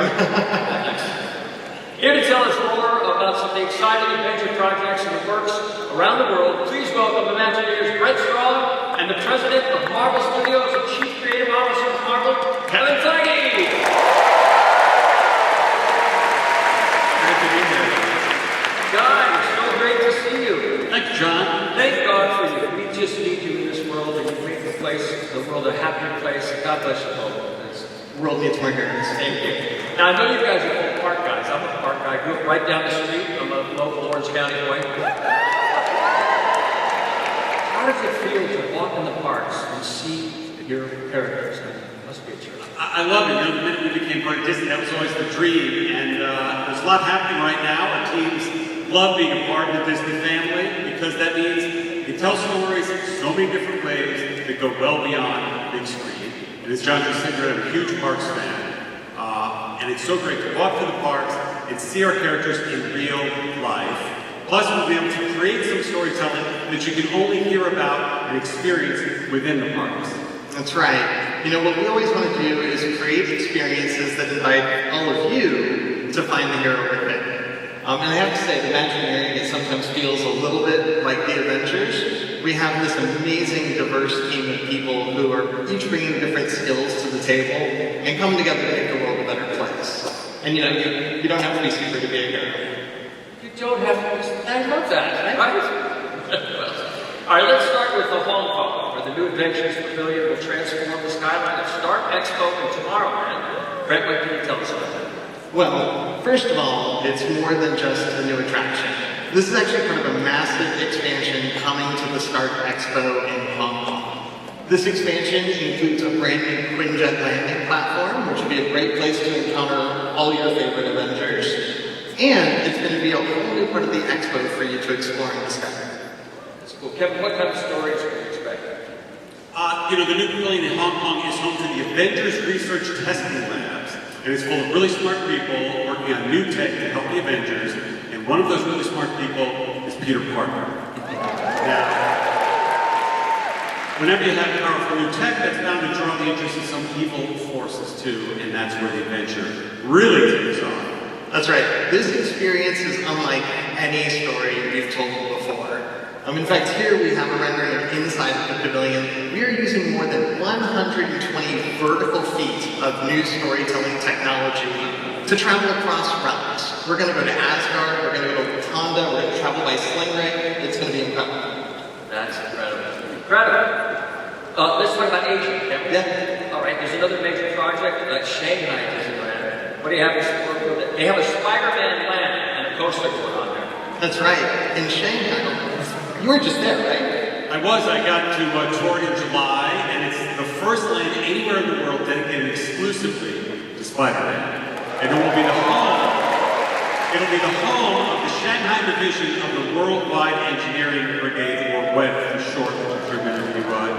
Here to tell us more about some of the exciting adventure projects in the works around the world, please welcome Imagineers Brent Strong and the president of Marvel Studios and chief creative officer of Marvel, Kevin Feige. Great to be here. Guys, so great to see you. Thank you, John. Thank God for you. We just need you in this world, and you make the world a happier place. God bless you both. The world needs more heroes. Thank you. Now, I know you guys are both park guys. I'm a park guy. I grew up right down the street. I'm a local Orange County boy. How does it feel to walk in the parks and see your characters? It must be a trip. I love it. You know, the minute we became part of Disney, that was always the dream. And there's a lot happening right now. Our teams love being a part of the Disney family because that means you tell stories in so many different ways that go well beyond big screen. And as John just said, I'm a huge Parks fan. And it's so great to walk through the parks and see our characters in real life. Plus, we'll be able to create some storytelling that you can only hear about and experience within the parks. That's right. You know, what we always want to do is create experiences that invite all of you to find the hero within. And I have to say, the Imagineering, it sometimes feels a little bit like the Avengers. We have this amazing, diverse team of people who are each bringing different skills to the table and come together to make the world a better place. And you know, you don't have to be super to be a hero. You don't have to. I love that. Right? All right, let's start with the Hong Kong, where the new Adventures Pavilion will transform the skyline of Stark Expo and Tomorrowland. Brent, what can you tell us about that? Well, first of all, it's more than just a new attraction. This is actually part of a massive expansion coming to the Stark Expo in Hong Kong. This expansion includes a brand new Quinjet landing platform, which will be a great place to encounter all your favorite Avengers. And it's going to be a whole new part of the expo for you to explore and discover. That's cool. Kevin, what kind of stories can we expect? The new pavilion in Hong Kong is home to the Avengers Research Testing Labs, and it's full of really smart people working on new tech to help the Avengers, and one of those really smart people is Peter Parker. Now, whenever you have powerful new tech, that's bound to draw the interest of some evil forces too, and that's where the adventure really takes off. That's right. This experience is unlike any story we've told before. In fact, here we have a rendering of inside of the pavilion. We are using more than 120 vertical feet of new storytelling technology to travel across realms. We're going to go to Asgard, we're going to go to Wakanda, we're going to travel by sling ray. It's going to be incredible. That's incredible. Incredible. Let's talk about Asia, can we? Yeah. All right, there's another major project, Shanghai Disneyland. What do you have to support with it? They have a Spider-Man land and a coaster going on there. That's right. In Shanghai, you were just there, right? I was. I got to tour it in July, and it's the first land anywhere in the world dedicated exclusively to Spider-Man. And it will be the home. It'll be the home of the Shanghai division of the Worldwide Engineering Brigade, or WEB for short, if you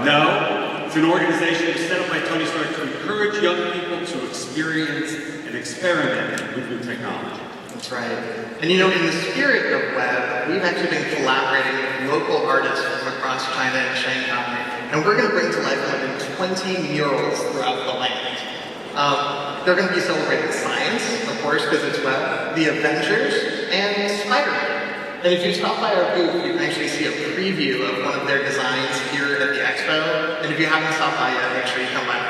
know. It's an organization set up by Tony Stark to encourage young people to experience and experiment with new technology. That's right. And in the spirit of web, we've actually been collaborating with local artists from across China and Shanghai, and we're going to bring to life more than 20 murals throughout the land. They're going to be celebrating science, of course, because it's web, the Avengers, and Spider-Man. And if you stop by our booth, you can actually see a preview of one of their designs here at the expo, and if you haven't stopped by yet, make sure you come by.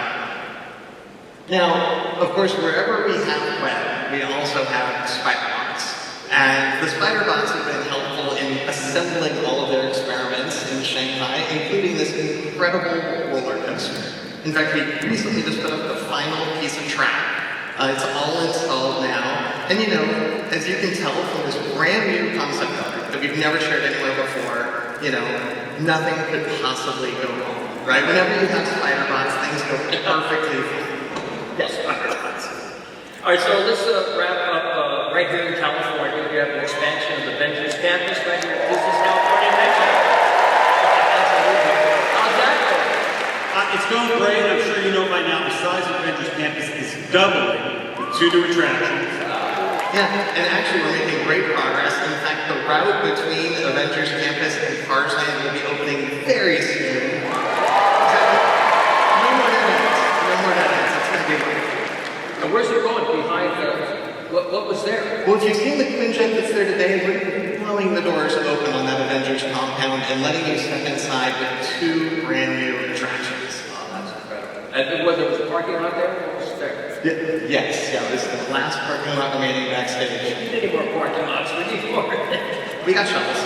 Now, of course, wherever we have web, we also have Spider-Bots. And the Spider-Bots have been helpful in assembling all of their experiments in Shanghai, including this incredible roller coaster. In fact, we recently just put up the final piece of track. It's all installed now. And as you can tell from this brand new concept art that we've never shared anywhere before, nothing could possibly go wrong, right? Whenever you have Spider-Bots, things go perfectly fine. Yes, Spider-Bots. All right, so let's wrap up right here in California. We have an expansion of the Avengers campus right here at Disney's California Adventure. How's that going? It's going great. I'm sure you know by now the size of Avengers campus is doubling with 2 new attractions. Yeah, and actually we're making great progress. In fact, the route between Avengers campus and Cars Land will be opening very soon. No more dead ends. It's going to be great. And where's it going? Behind what was there? Well, if you've seen the Quinjet that's there today, we're blowing the doors open on that Avengers compound and letting you step inside with 2 brand new attractions. Oh, that's incredible. And whether it was a parking lot there, what was there? Yes, this is the last parking lot remaining backstage. We need more parking lots. We need more. We got shovels.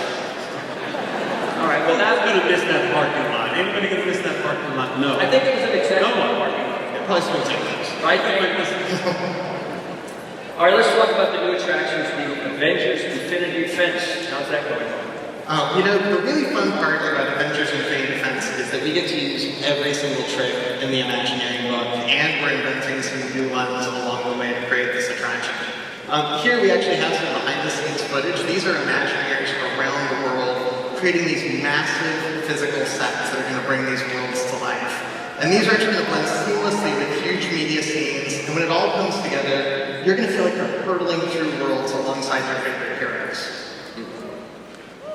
All right, well, Who's going to miss that parking lot? Anybody going to miss that parking lot? No. I think it was an exceptional No one. parking lot. Probably still take those. Right? All right, let's talk about the new attractions, the Avengers Infinity Fence. How's that going on? The really fun part about Avengers Infinity Fence is that we get to use every single trick in the Imagineering book, and we're inventing some new ones along the way to create this attraction. Here we actually have some behind-the-scenes footage. These are Imagineers around the world creating these massive physical sets that are going to bring these worlds to life. And these are actually going to blend seamlessly with huge media scenes, and when it all comes together, you're going to feel like you're hurtling through worlds alongside your favorite heroes.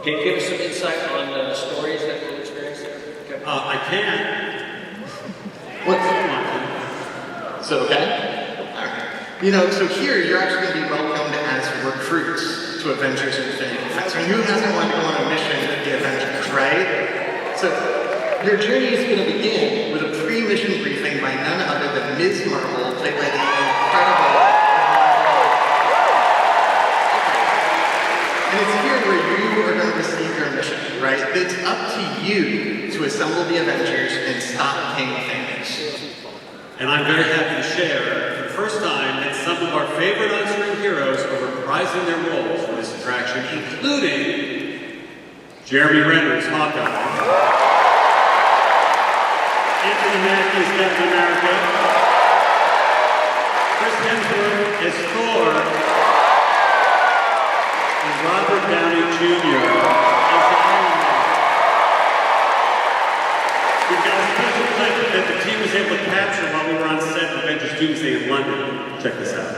Can you give us some insight on the stories that we'll experience there? Okay. I can. What's so okay? Alright. So here you're actually going to be welcomed as recruits to Avengers Infinity Fence. I mean, who hasn't wanted to go on a mission with the Avengers, right? So your journey is going to begin with a pre-mission briefing by none other than Ms. Marvel, played by the incredible. And it's here where you are going to receive your mission, right? It's up to you to assemble the Avengers and stop King Thanos. And I'm very happy to share, for the first time, that some of our favorite on-screen heroes are reprising their roles for this attraction, including Jeremy Renner's Hawkeye. Anthony Mackie's Captain America. Chris Hemsworth as Thor. And Robert Downey Jr. as Iron Man. We've got a special clip that the team was able to capture while we were on set of Avengers Doomsday in London. Check this out.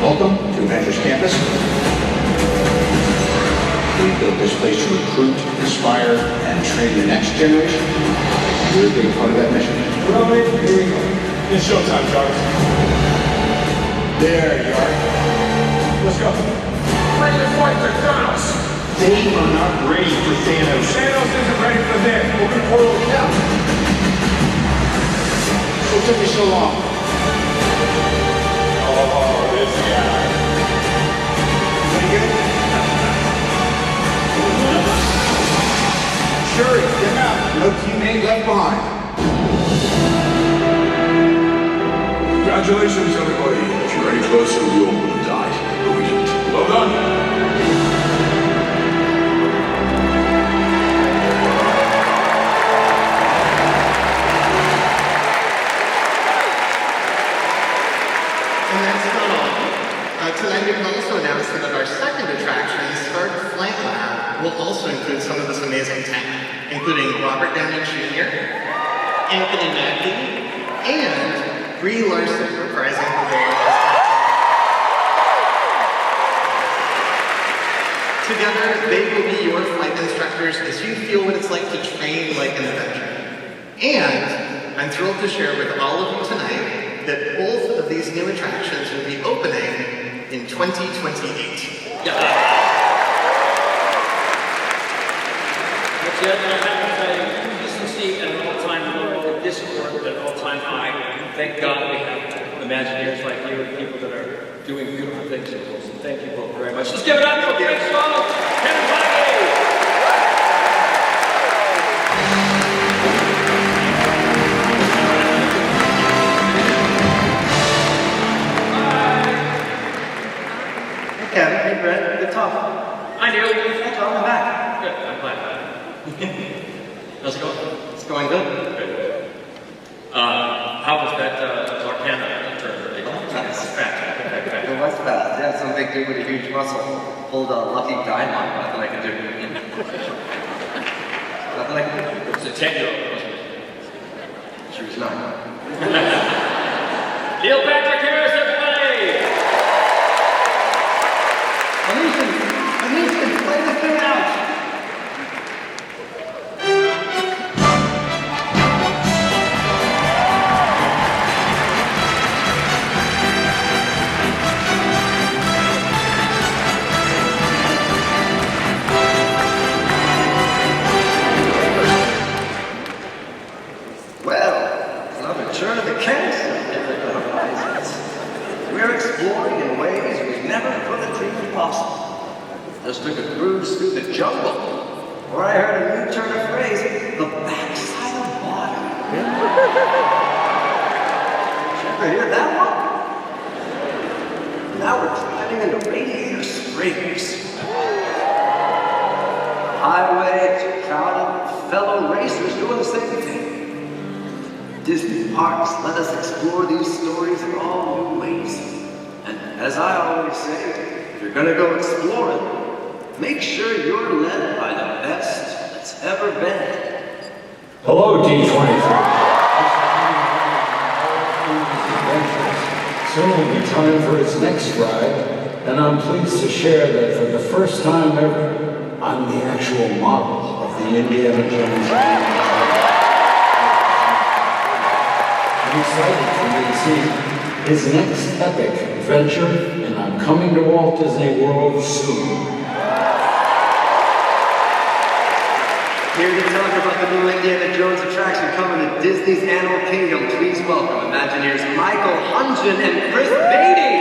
Welcome to Avengers Campus. We built this place to recruit, inspire, and train the next generation. You're a big part of that mission. Roman, here we go. It's showtime, Jarvis. There you are. Let's go. Ready to fight the Thanos. They are not ready for Thanos. Thanos isn't ready for this. Open portal now. What took me so long? Oh, this guy. Pretty good? Shuri, get out. No teammate left behind. Congratulations, everybody. If you're any closer, we all would have died. But we didn't. Well done. And that's not all. Tonight we can also announce that our second attraction, Stark Flight Lab, will also include some of this amazing talent, including Robert Downey Jr., Anthony Mackie, and Brie Larson reprising the role as Captain. Together, they will be your flight instructors as you feel what it's like to train like an Avenger. And I'm thrilled to share with all of you tonight that both of these new attractions will be opening in 2028. Yeah. But yet, I have to say, decency at an all-time low, and discord at an all-time high. Thank God we have Imagineers like you and people that are doing beautiful things in the world. So thank you both very much. Let's give it up for Bruce Vaughn and Feige. Kevin, hey Brett, good talk. Hi Neil. Thanks, I'm back. Good, I'm glad. How's it going? It's going good. Good. How was that Arcana turn? Nice. Fast. It was fast. Yeah, some big dude with a huge muscle pulled a lucky diamond. Nothing I could do. Nothing I could do. It was a 10-year-old, wasn't it? She was 9. Neil Patrick Harris, everybody! Phoenicians, play this thing out! Well, another turn of the carousel of the horizons. We're exploring in ways we never could have dreamed possible. Just took a cruise through the jungle, where I heard a new turn of phrase, the backside of water. Did you ever hear that one? Now we're driving into Radiator Springs. Highway to crowded fellow racers doing the same thing. Disney parks let us explore these stories in all new ways. And as I always say, if you're gonna go exploring, make sure you're led by the best that's ever been. Hello, D23. Soon will be time for its next ride, and I'm pleased to share that for the first time ever, I'm the actual model of the Indiana Jones ride. I'm excited for you to see his next epic adventure, and I'm coming to Walt Disney World soon. Here to talk about the new Indiana Jones attraction coming to Disney's Animal Kingdom, please welcome Imagineers Michael Hungen and Chris Beatty.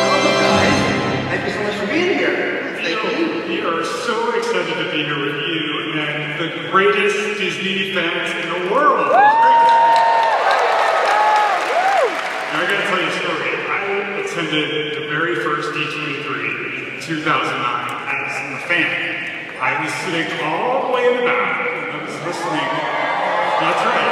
Welcome, guys. Thank you so much for being here. We are so excited to be here with you and the greatest Disney fans in the world. attended the very first D23 2009 as a fan. I was sitting all the way in the back. I was listening. That's right.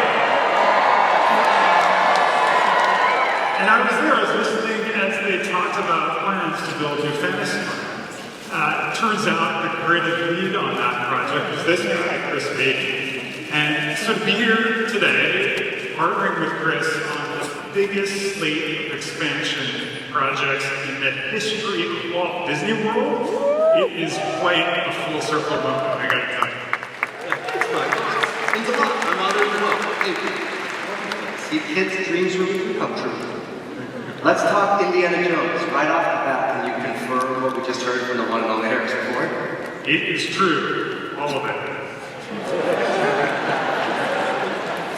And I was listening as they talked about plans to build new fantasy lands. Turns out the creative lead on that project was this guy, Chris Feige. And so to be here today, partnering with Chris on the biggest slate of expansion projects in the history of Walt Disney World, it is quite a full circle moment, I gotta tell you. It's fine. Means a lot. I'm honored as well. Thank you. See, kids' dreams really do come true. Let's talk Indiana Jones. Right off the bat, can you confirm what we just heard from the one and only Harrison Ford? It is true. All of it.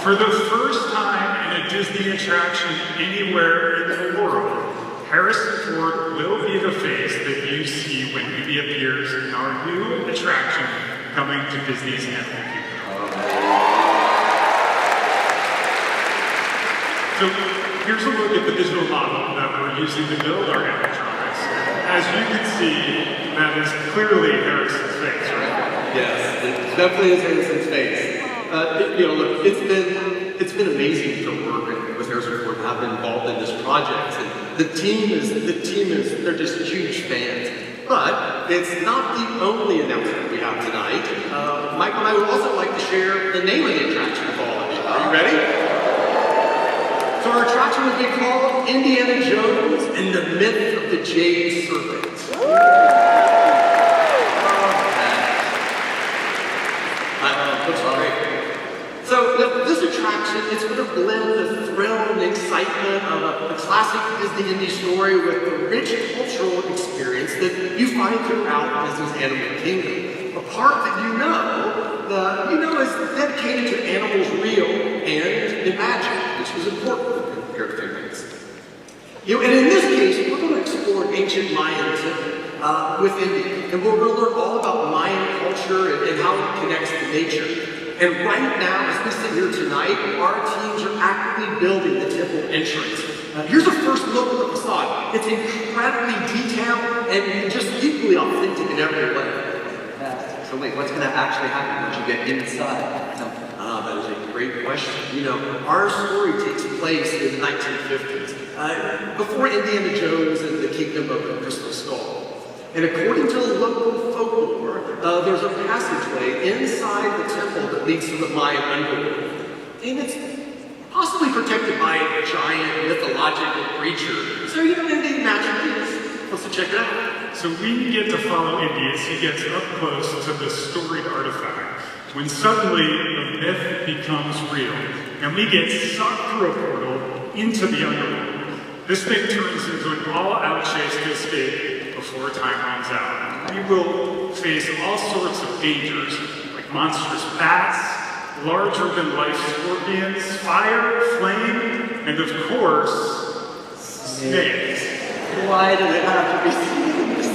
For the first time in a Disney attraction anywhere in the world, Harrison Ford will be the face that you see when he appears in our new attraction coming to Disney's Animal Kingdom. So here's a look at the digital model that we're using to build our animatronics. As you can see, that is clearly Harrison's face, right? Yes, it definitely is Harrison's face. Look, it's been amazing to work with Harrison Ford and have been involved in this project. And the team is, they're just huge fans. But it's not the only announcement we have tonight. Michael and I would also like to share the name of the attraction with all of you. Are you ready? So our attraction would be called Indiana Jones and the Myth of the Jade Serpent. Looks great. So this attraction, it's going to blend the thrill and excitement of a classic Disney indie story with the rich cultural experience that you find throughout Disney's Animal Kingdom. A park that you know is dedicated to animals real and imagined, which is important in here at Phoenix. And in this case, we're going to explore ancient Mayan with India, and we're going to learn all about Mayan culture and how it connects to nature. And right now, as we sit here tonight, our teams are actively building the temple entrance. Here's a first look at the facade. It's incredibly detailed and just equally authentic in every way. So wait, what's going to actually happen once you get inside? That is a great question. Our story takes place in the 1950s, before Indiana Jones and the Kingdom of the Crystal Skull. And according to local folklore, there's a passageway inside the temple that leads to the Mayan underworld. And it's possibly protected by a giant mythological creature. So, Indy naturally wants to check it out. So we get to follow Indy as he gets up close to the storied artifact, when suddenly the myth becomes real, and we get sucked through a portal into the underworld. This thing turns into an all-out chase to escape before time runs out. We will face all sorts of dangers, like monstrous bats, larger-than-life scorpions, fire, flame, and of course, snakes. Why did it have to be snakes?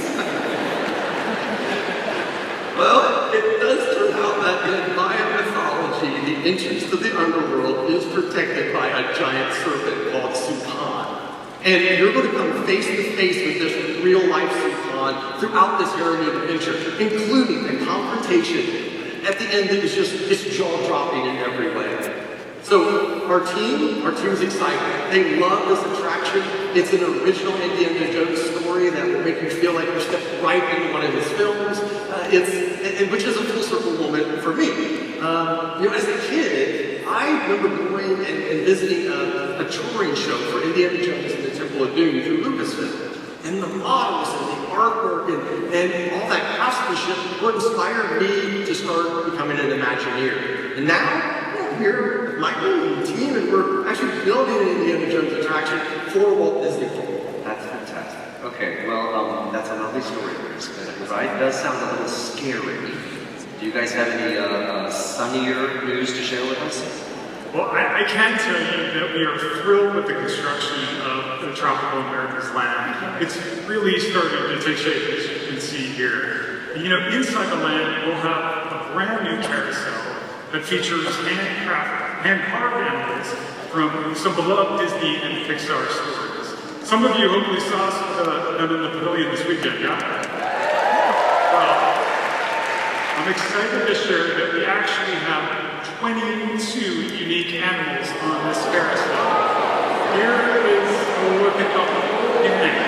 Well, it does turn out that in Mayan mythology, the entrance to the underworld is protected by a giant serpent called Supan. And you're going to come face to face with this real-life Supan throughout this harrowing adventure, including a confrontation at the end that is just jaw-dropping in every way. So our team's excited. They love this attraction. It's an original Indiana Jones story that will make you feel like you're stepping right into one of his films. Which is a full circle moment for me. As a kid, I remember going and visiting a touring show for Indiana Jones and the Temple of Doom through Lucasfilm. And the models and the artwork and all that craftsmanship what inspired me to start becoming an Imagineer. And now, we're here with Michael and the team, and we're actually building an Indiana Jones attraction for Walt Disney World. That's fantastic. Okay, well, that's a lovely story, right? It does sound a little scary. Do you guys have any sunnier news to share with us? Well, I can tell you that we are thrilled with the construction of the Tropical America's land. It's really starting to take shape, as you can see here. Inside the land, we'll have a brand new carousel that features hand-carved animals from some beloved Disney and Pixar stories. Some of you hopefully saw them in the pavilion this weekend, yeah? Well, I'm excited to share that we actually have 22 unique animals on this carousel. Here is a look at the whole gang.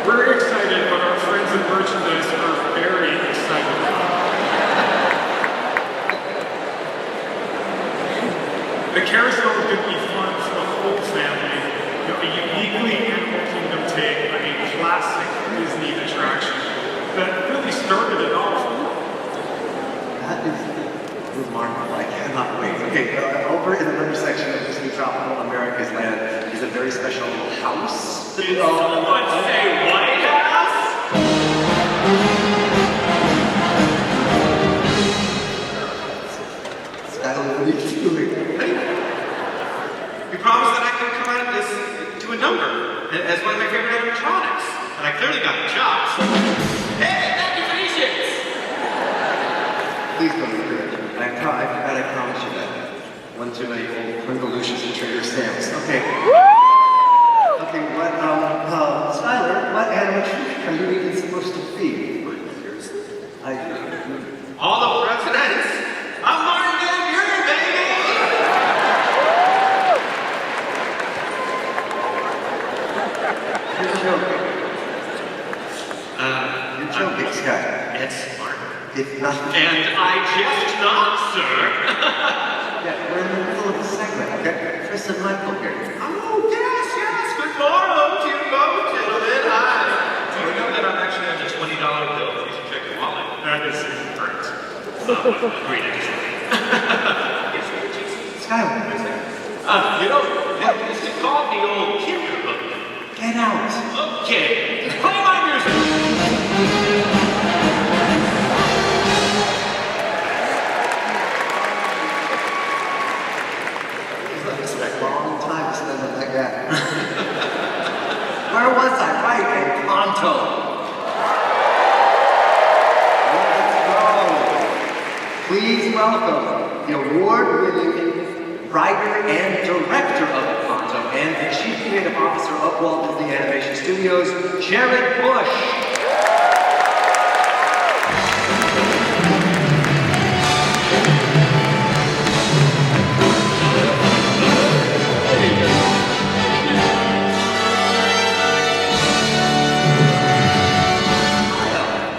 We're excited, but our friends in merchandise are very excited. The carousel is going to be fun for the whole family. A uniquely Animal Kingdom take on a classic Disney attraction that really started it all. That is remarkable. I cannot wait. Okay, over in another section of Disney Tropical America's Land is a very special little house. Did someone say White House? Skylar, what are you doing? You promised that I could come out of this to a number as one of my favorite animatronics, and I clearly got the chops. Hey, thank you, Phoenicians! Please don't be good. I promise you that. One too many old Pringalucious and Trader Sam's. Okay. Okay, Skylar, what animatronic are you even supposed to be? All the presidents! I'm Martin Van Buren, baby! You're joking. You're joking, Sky. It's Martin. It's not. And I just not, sir. Yeah, we're in the middle of the segment, okay? Chris and Michael here. Oh, yes. Good morrow to you both, gentlemen. Hi. Do you know that I'm actually on a $20 bill? You should check your wallet. That is incorrect. Great interesting. Skylar. You know, they used to call me old Kinderbook. Get out. Okay, play my music. It's a long time to spend with that guy. Where was I? Right, in Ponto. Let's go. Please welcome the award-winning writer and director of Ponto and the Chief Creative Officer of Walt Disney Animation Studios, Jared Bush.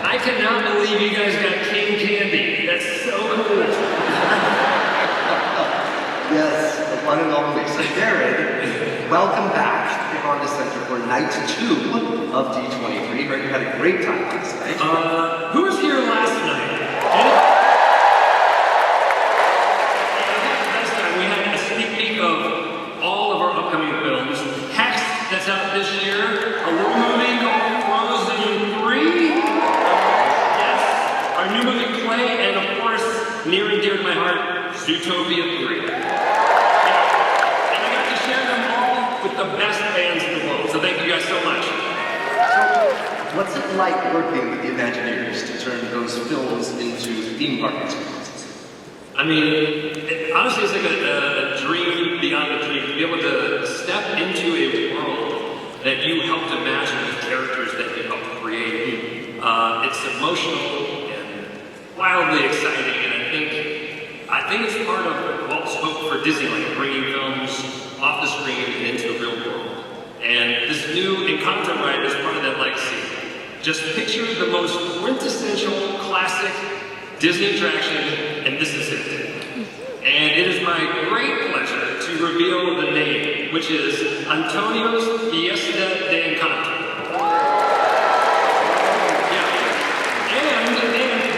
I cannot believe you guys got King Candy. That's so cool. Yes, the one and only. So Jared, welcome back to the Honda Center for night 2 of D23. Right, you had a great time last night. Who was here last night? Last time we had a sneak peek of all of our upcoming films. Hex, that's out this year. A little movie called Frozen 3. Yes. Our new movie Play, and of course, near and dear to my heart, Zootopia 3. And I got to share them all with the best bands in the world. So thank you guys so much. So, what's it like working with the Imagineers to turn those films into theme park experiences? I mean, honestly, it's like a dream beyond a dream. To be able to step into a world that you helped imagine with characters that you helped create. It's emotional and wildly exciting, and I think it's part of Walt's hope for Disneyland, bringing films off the screen and into the real world. And this new Encanto ride is part of that legacy. Just picture the most quintessential classic Disney attraction, and this is it. And it is my great pleasure to reveal the name, which is Antonio's Fiesta de Encanto. And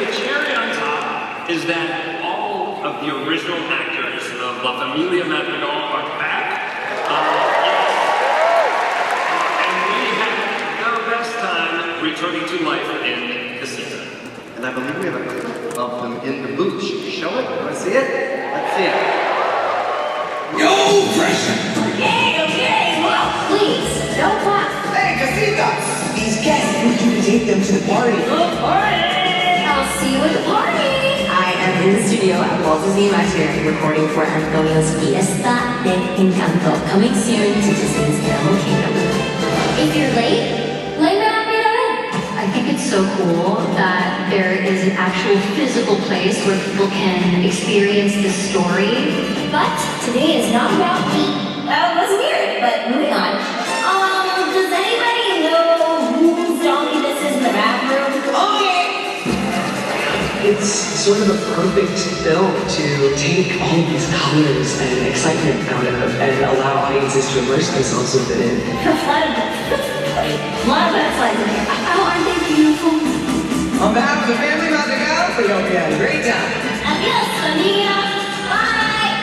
the cherry on top is that all of the original actors of La Familia Madrigal are back. And we had the best time returning to life in Casita. And I believe we have a clip of them in the booth. Should we show it? Want to see it? Let's see it. No pressure! Okay, well, please, don't clap. Hey, Casitas! These guests want you to take them to the party. The party! I'll see you at the party! I am in the studio at Walt Disney Imagineering recording for Antonio's Fiesta de Encanto, coming soon to Disney's Animal Kingdom. If you're late, blame it on me then. I think it's so cool that there is an actual physical place where people can experience the story. But today is not about me. That was weird, but moving on. Does anybody know whose donkey this is in the bathroom? Oh yeah! It's sort of a perfect film to take all these colors and excitement out of and allow audiences to immerse themselves with it. A lot of butterflies in here. Oh, aren't they beautiful? On behalf of the family about to go, we hope you had a great time. Adios, amigos. Bye!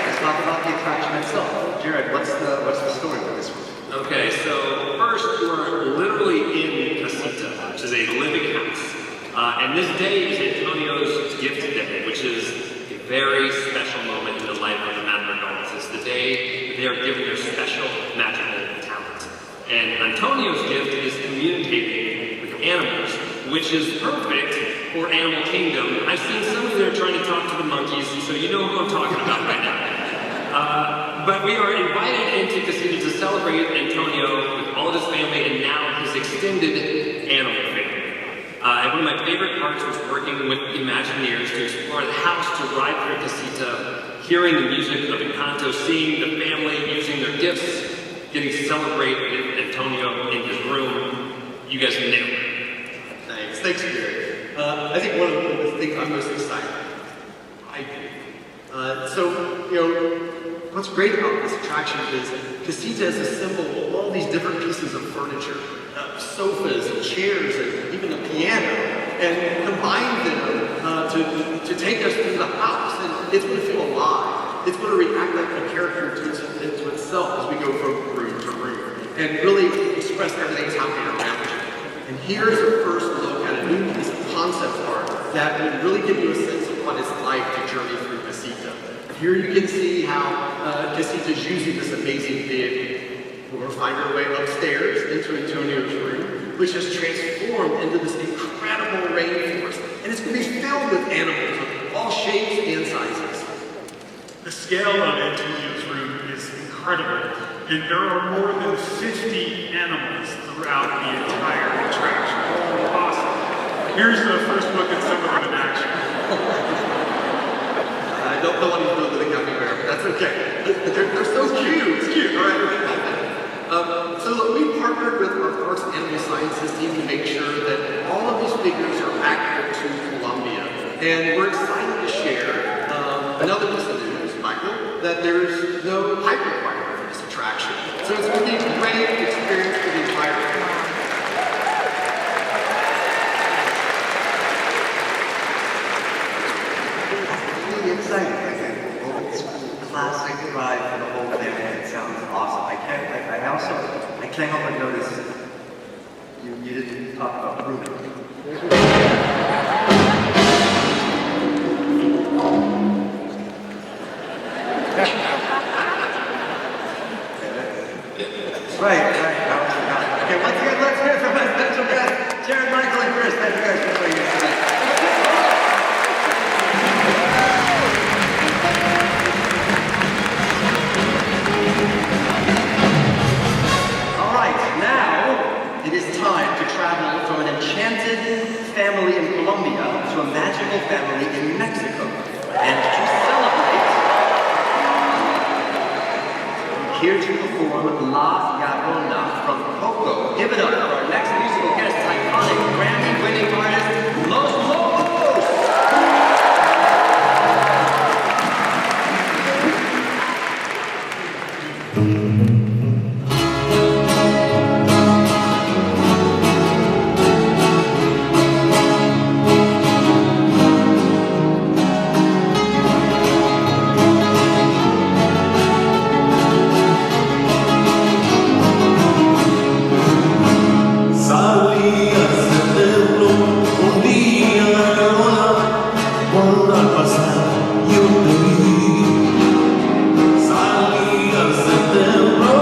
Let's talk about the attraction itself. Jared, what's the story for this one? Okay, so first we're literally in Casita, which is a living house. And this day is Antonio's gift day, which is a very special moment in the life of the Madrigals. It's the day they are given their special magical talent. And Antonio's gift is communicating with animals, which is perfect for Animal Kingdom. I've seen somebody there trying to talk to the monkeys, so you know who I'm talking about right now. But we are invited into Casita to celebrate Antonio with all of his family and now his extended animal family. And one of my favorite parts was working with Imagineers to explore the house, to ride through Casita, hearing the music of Encanto, seeing the family using their gifts, getting to celebrate with Antonio in his room. You guys nailed it. Thanks, Gary. I think one of the things I'm most excited about, I do. What's great about this attraction is Casita is a symbol of all these different pieces of furniture, sofas and chairs and even a piano, and combine them to take us through the house. And it's going to feel alive. It's going to react like a character to itself as we go from room to room and really express everything that's happening around you. And here's a first look at a new piece of concept art that will really give you a sense of what it's like to journey through Casita. Here you can see how Casita's using this amazing vehicle. We'll find our way upstairs into Antonio's room, which has transformed into this incredible rainforest. And it's going to be filled with animals of all shapes and sizes. The scale of Antonio's room is incredible, and there are more than 50 animals throughout the entire attraction. Awesome. Here's the first look at some of them in action. I don't want to go to the capybara, but that's okay. They're so cute. It's cute, all right? So look, we partnered with our Parks and Animal Sciences team to make sure that all of these figures are accurate to Colombia. And we're excited to share another piece of news, Michael, that there's no pipe requirement for this attraction. So it's going to be a great experience for the entire family. Exciting. It's a classic ride for the whole family. It sounds awesome. I can't help but notice you didn't talk about Bruno. Right. Okay, let's hear from my special guests, Jared, Michael, and Chris. Thank you guys for joining us tonight. It is time to travel from an enchanted family in Colombia to a magical family in Mexico. And to celebrate, here to perform La Llorona from Coco. Give it up for our next musical guest, iconic Grammy-winning artist, Los Lobos! Salí al setembro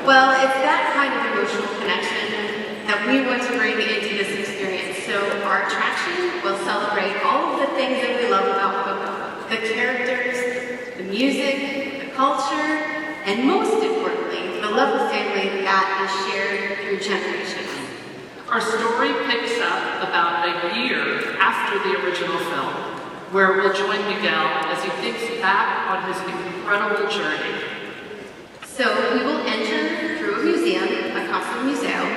Well, it's that kind of emotional connection attraction will celebrate all of the things that we love about Coco. The characters, the music, the culture, and most importantly, the love of family that is shared through generations. Our story picks up about a year after the original film, where we'll join Miguel as he thinks back on his incredible journey. So we will enter through a museum, a costume museum,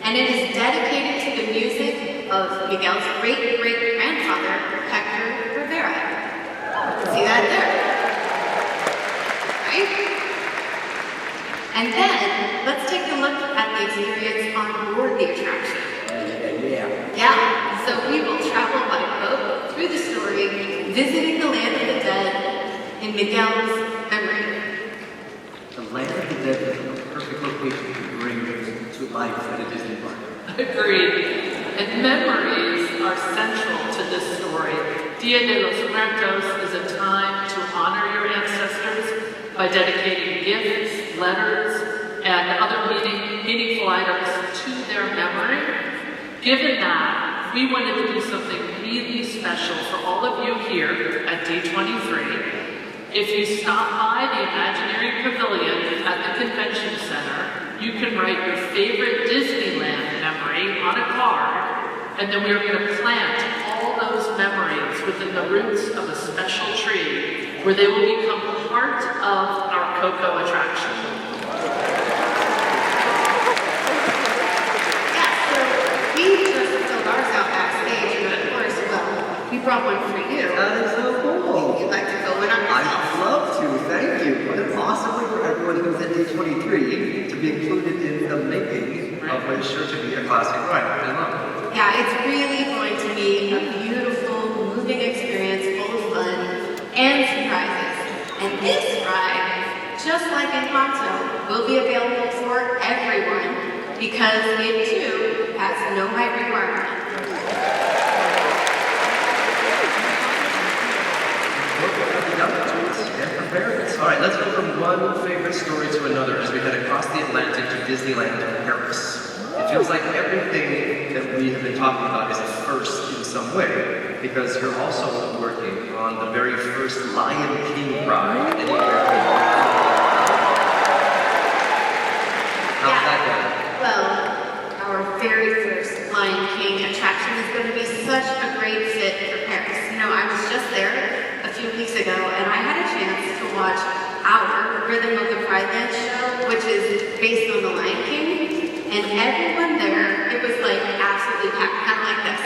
and it is dedicated to the music of Miguel's great-great-grandfather, Hector Rivera. See that there? Right? And then, let's take a look at the experience on board the attraction. Yeah, so we will travel by boat through the story, visiting the land of the dead in Miguel's memory. The land of the dead is the perfect location to bring to life at a Disney park. Agreed. And memories are central to this story. Dia de los Muertos is a time to honor your ancestors by dedicating gifts, letters, and other meaningful items to their memory. Given that, we wanted to do something really special for all of you here at D23. If you stop by the Imaginary Pavilion at the Convention Center, you can write your favorite Disneyland memory on a card, and then we're going to plant all those memories within the roots of a special tree where they will become part of our Coco attraction. We just filled ours out backstage, and of course, well, we brought one for you. That is so cool. You'd like to fill one on yourself? I'd love to, thank you. What an awesome way for everyone who's at D23 to be included in the making of what is sure to be a classic ride. I love it. Yeah, it's really going to be a beautiful, moving experience full of fun and surprises. And this ride, just like Encanto, will be available for everyone because it too has no height requirement. All right, let's go from one favorite story to another as we head across the Atlantic to Disneyland Paris. It feels like everything that we have been talking about is a first in some way, because you're also working on the very first Lion King ride anywhere. How's that going? Well, our very first Lion King attraction is going to be such a great fit for Paris. You know, I was just there a few weeks ago, and I had a chance to watch our Rhythm of the Pride Dance show, which is based on the Lion King, and everyone there, it was like absolutely packed, kind of like this.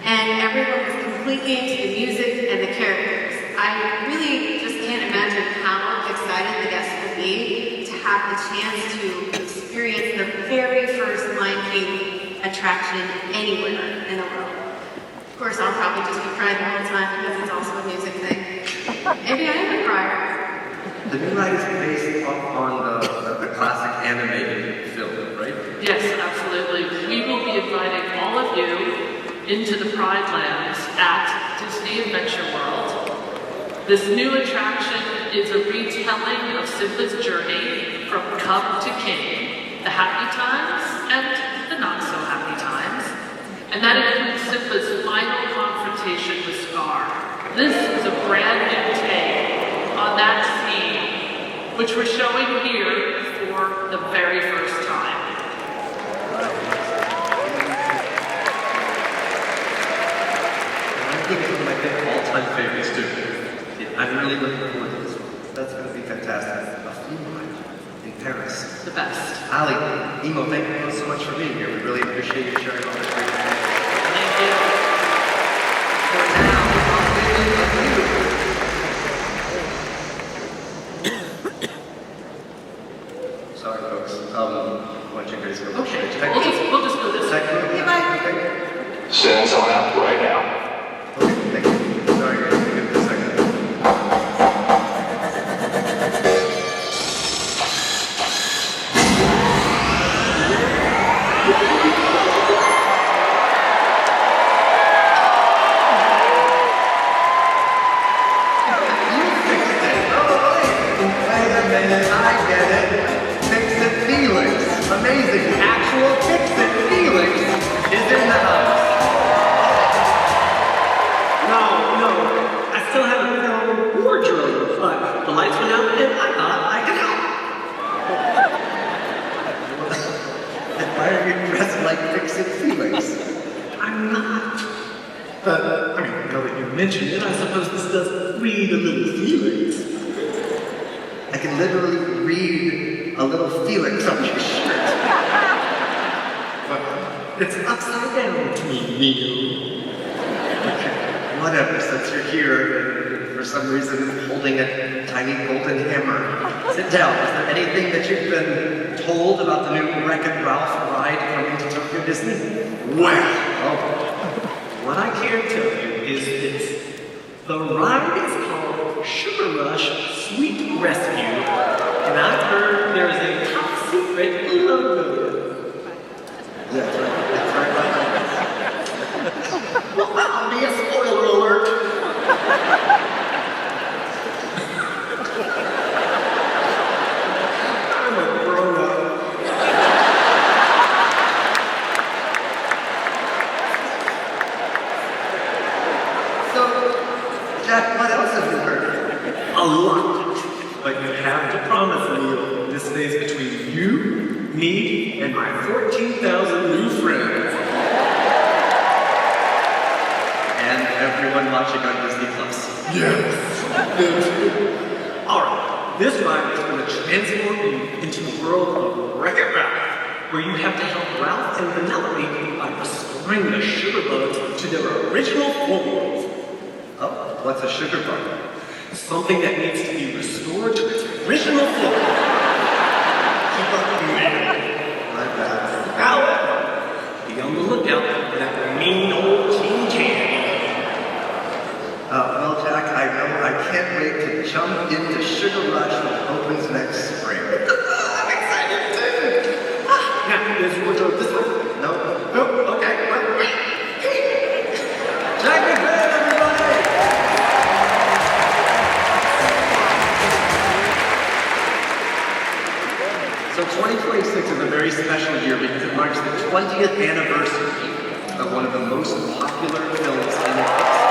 And everyone was completely into the music and the characters. I really just can't imagine how excited the guests will be to have the chance to experience the very first Lion King attraction anywhere in the world. Of course, I'll probably just be crying the whole time because it's also a music thing. Maybe I am a crier. The new ride is based on the classic animated film, right? Yes, absolutely. We will be inviting all of you into the Pride Lands at Disney Adventure World. This new attraction is a retelling of Simba's journey from cub to king, the happy times and the not so happy times. And that includes Simba's final confrontation with Scar. This is a brand new take on that scene, which we're showing here for the very first time. I think it's one of my all-time favorites too. I'm really looking forward to this one. That's going to be fantastic. A theme ride in Paris. The best. Ali, Emo, thank you so much for being here. We really appreciate you sharing all this great information. Thank you. For now, I'll leave it with you. Sorry, folks. Why don't you guys go? Okay, we'll just go this way. Okay. Send someone out right now. Okay, thank you. Sorry, guys. Give it a second. I get it. Fix-It Felix. Amazing. Actual Fix-It Felix is in the house. I'm not. But, I mean, now that you mention it, I suppose this does read a little Felix. I can literally read a little Felix on your shirt. But it's upside down to me, Neo. Whatever, since you're here and for some reason holding a tiny golden hammer. Sit down. Is there anything that you've been told about the new Wreck-It Ralph ride coming to Tokyo Disney? Well, what I can tell you is this. The ride is called Sugar Rush Sweet Rescue, and I've heard there is a top secret logo. That's right. Well, that'll be a spoiler alert. I'm a grown-up. So, Jack, what else have you heard? A lot. But you have to promise me this stays between you, me, and my 14,000 new friends. And everyone watching on Disney Plus. Yes. Alright, this ride is going to transform you into the world of Wreck-It Ralph, where you have to help Ralph and Penelope by restoring the sugar bugs to their original forms. Oh, what's a sugar bug? Something that needs to be restored to its original form. My bad. However, be on the lookout for that mean old King Candy. Well, Jack, I know I can't wait to jump into Sugar Rush when it opens next spring. I'm excited too. Now, is your wardrobe this way? No. Oh, okay. Wait. Jack McBrayer, everybody! So 2026 is a very special year because it marks the 20th anniversary of one of the most popular films in the history.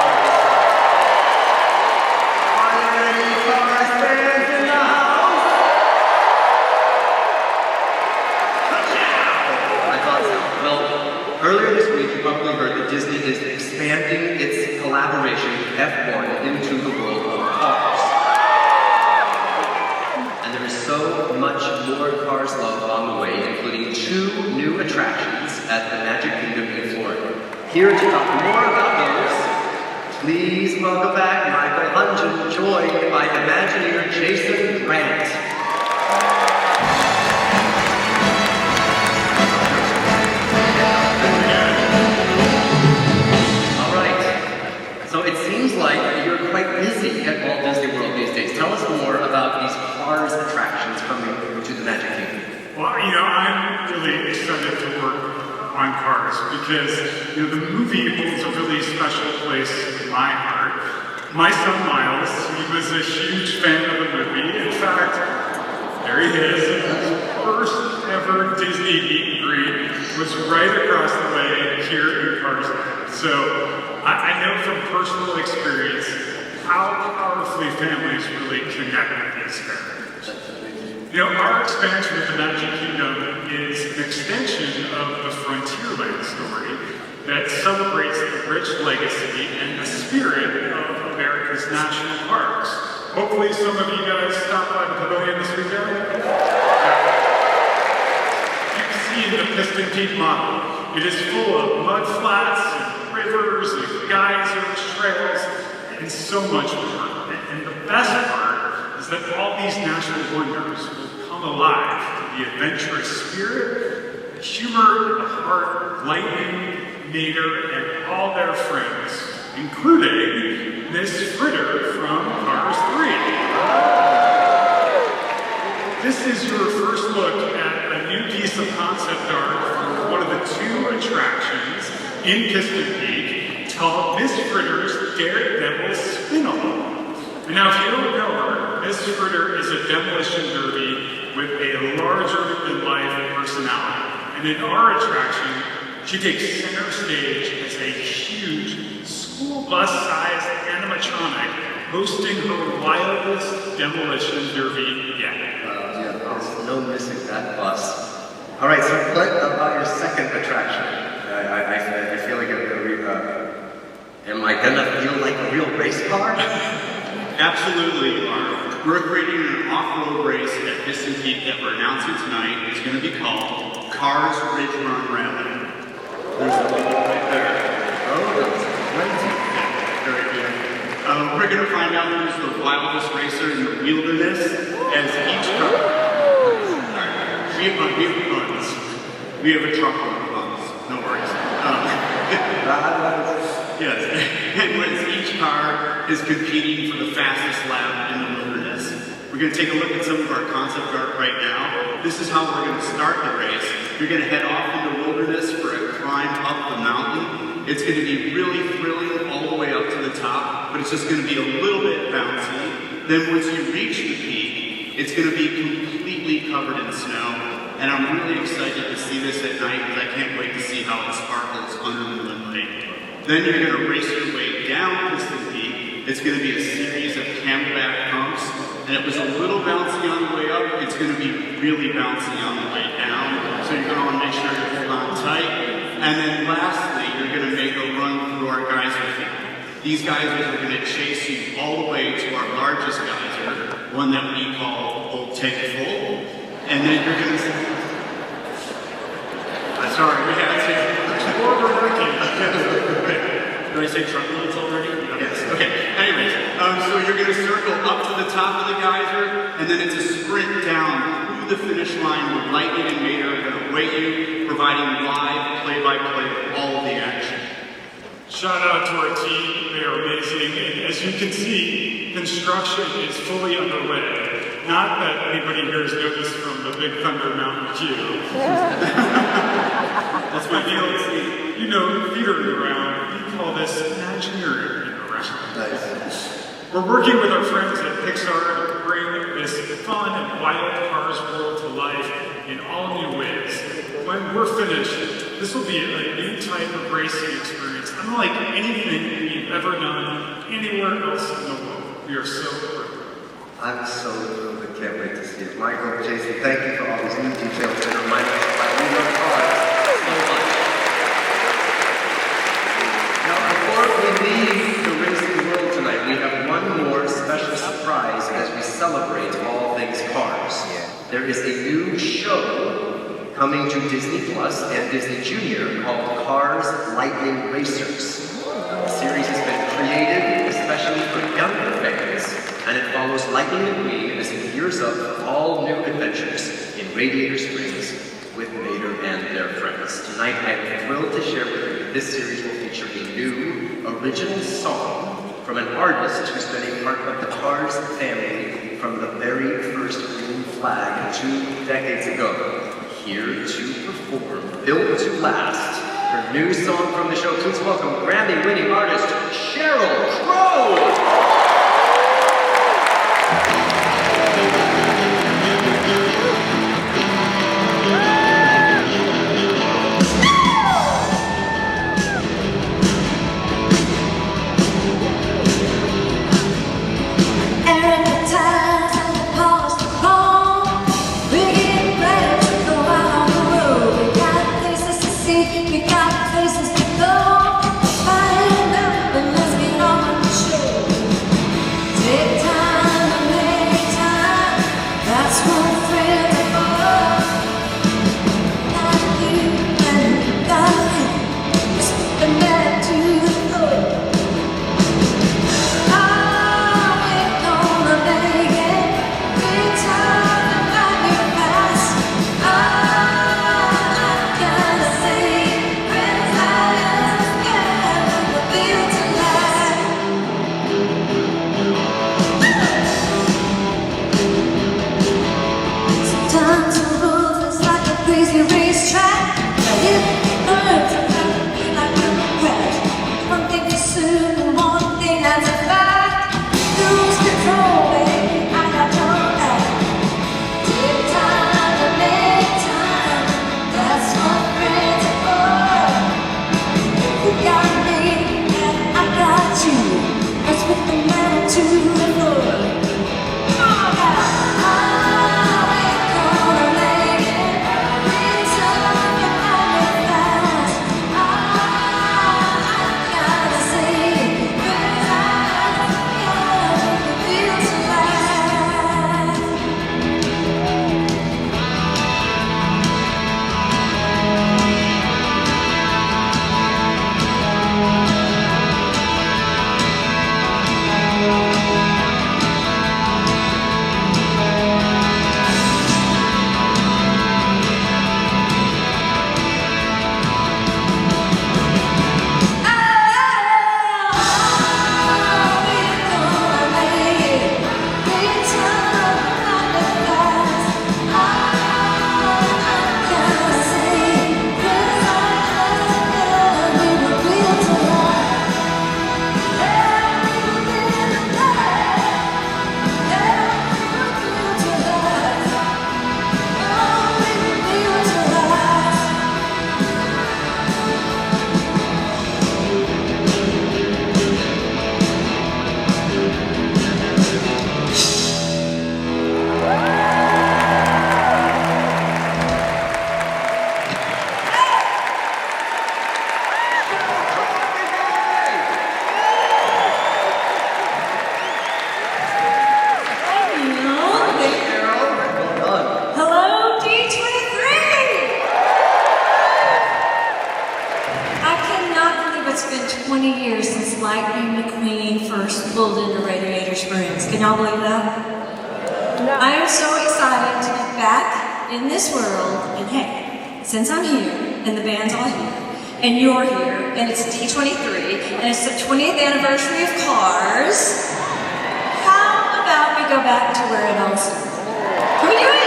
Earlier this week, you probably heard that Disney is expanding its collaboration with F1 into the world of cars. And there is so much more Cars love on the way, including 2 new attractions at the Magic Kingdom in Florida. Here to talk more about those, please welcome back Michael Hungen, joined by Imagineer Jason Grant. It seems like you're quite busy at Walt Disney World these days. Tell us more about these Cars attractions coming to the Magic Kingdom. Well, I'm really excited to work on Cars because, the movie holds a really special place in my heart. My son Miles, he was a huge fan of the movie. In fact, there he is. His first ever Disney meet and greet was right across the way here in Cars. So I know from personal experience how powerfully families really connect with these characters. Our expansion of the Magic Kingdom is an extension of the Frontierland story that celebrates the rich legacy and the spirit of America's national parks. Hopefully some of you guys stop by the pavilion this weekend. You've seen the Piston Peak model. It is full of mud flats and rivers and geysers, trails, and so much more. And the best part is that all these natural wonders will come alive to the adventurous spirit, the humor, the heart, lightning, Nader, and all their friends, including Miss Fritter from Cars 3. This is your first look at a new piece of concept art for one of the 2 attractions in Piston Peak called Miss Fritter's Daredevil Spin-Off. And now, if you don't know her, Miss Fritter is a demolition derby with a larger-than-life personality. And in our attraction, she takes center stage as a huge school bus-sized animatronic hosting her wildest demolition derby yet. There's no missing that bus. All right, so what about your second attraction? I feel like it gonna feel like a real race car? Absolutely, you are. We're creating an off-road race at Piston Peak that we're announcing tonight. It's going to be called Cars Ridge Run Rally. There's a logo right there. Oh, that's crazy. Yeah, very good. We're going to find out who's the wildest racer in the wilderness as each car. Alright, we have buns. We have a truck on the buns. No worries. Yes, and as each car is competing for the fastest lap in the wilderness. We're going to take a look at some of our concept art right now. This is how we're going to start the race. You're going to head off in the wilderness for a climb up the mountain. It's going to be really thrilling all the way up to the top, but it's just going to be a little bit bouncy. Then once you reach the peak, it's going to be completely covered in snow. And I'm really excited to see this at night because I can't wait to see how it sparkles under the moonlight. Then you're going to race your way down Piston Peak. It's going to be a series of camelback bumps. And it was a little bouncy on the way up. It's going to be really bouncy on the way down. So you're going to want to make sure you hold on tight. And then lastly, you're going to make a run through our geyser field. These geysers are going to chase you all the way to our largest geyser, one that we call Old Tank Full. And then you're going to... Sorry, we had to... Do I say truckloads already? Yes, okay. Anyways, so you're going to circle up to the top of the geyser, and then it's a sprint down through the finish line where Lightning and Mater are going to wait you, providing live play-by-play of all of the action. Shout out to our team, they are amazing, and as you can see, construction is fully underway. Not that anybody here has noticed from the Big Thunder Mountain view. That's my deal. You know, theater around, we call this imaginary around. Nice. We're working with our friends at Pixar to bring this fun and wild Cars world to life in all new ways. When we're finished, this will be a new type of racing experience, unlike anything we've ever done anywhere else in the world. We are so thrilled. I'm so thrilled and can't wait to see it. Michael, Jason, thank you for all these new details that remind us why we love cars so much. Now, before we leave the racing world tonight, we have one more special surprise as we celebrate all things cars. There is a new show coming to Disney Plus and Disney Junior called Cars Lightning Racers. The series has been created especially for younger fans, and it follows Lightning McQueen as he gears up for all new adventures in Radiator Springs with Mater and their friends. Tonight, I am thrilled to share with you that this series will feature a new original song from an artist who's been a part of the Cars family from the very first green flag 2 decades ago. Here to perform Built to Last, her new song from the show. Please welcome Grammy-winning artist Sheryl Crow! We got places to go. Find out and let's get on the show. 20 years since Lightning McQueen first pulled into Radiator Springs. Can y'all believe that? No. I am so excited to be back in this world, and hey, since I'm here, and the band's all here, and you're here, and it's D23, and it's the 20th anniversary of Cars, how about we go back to where it all started? Can we do it?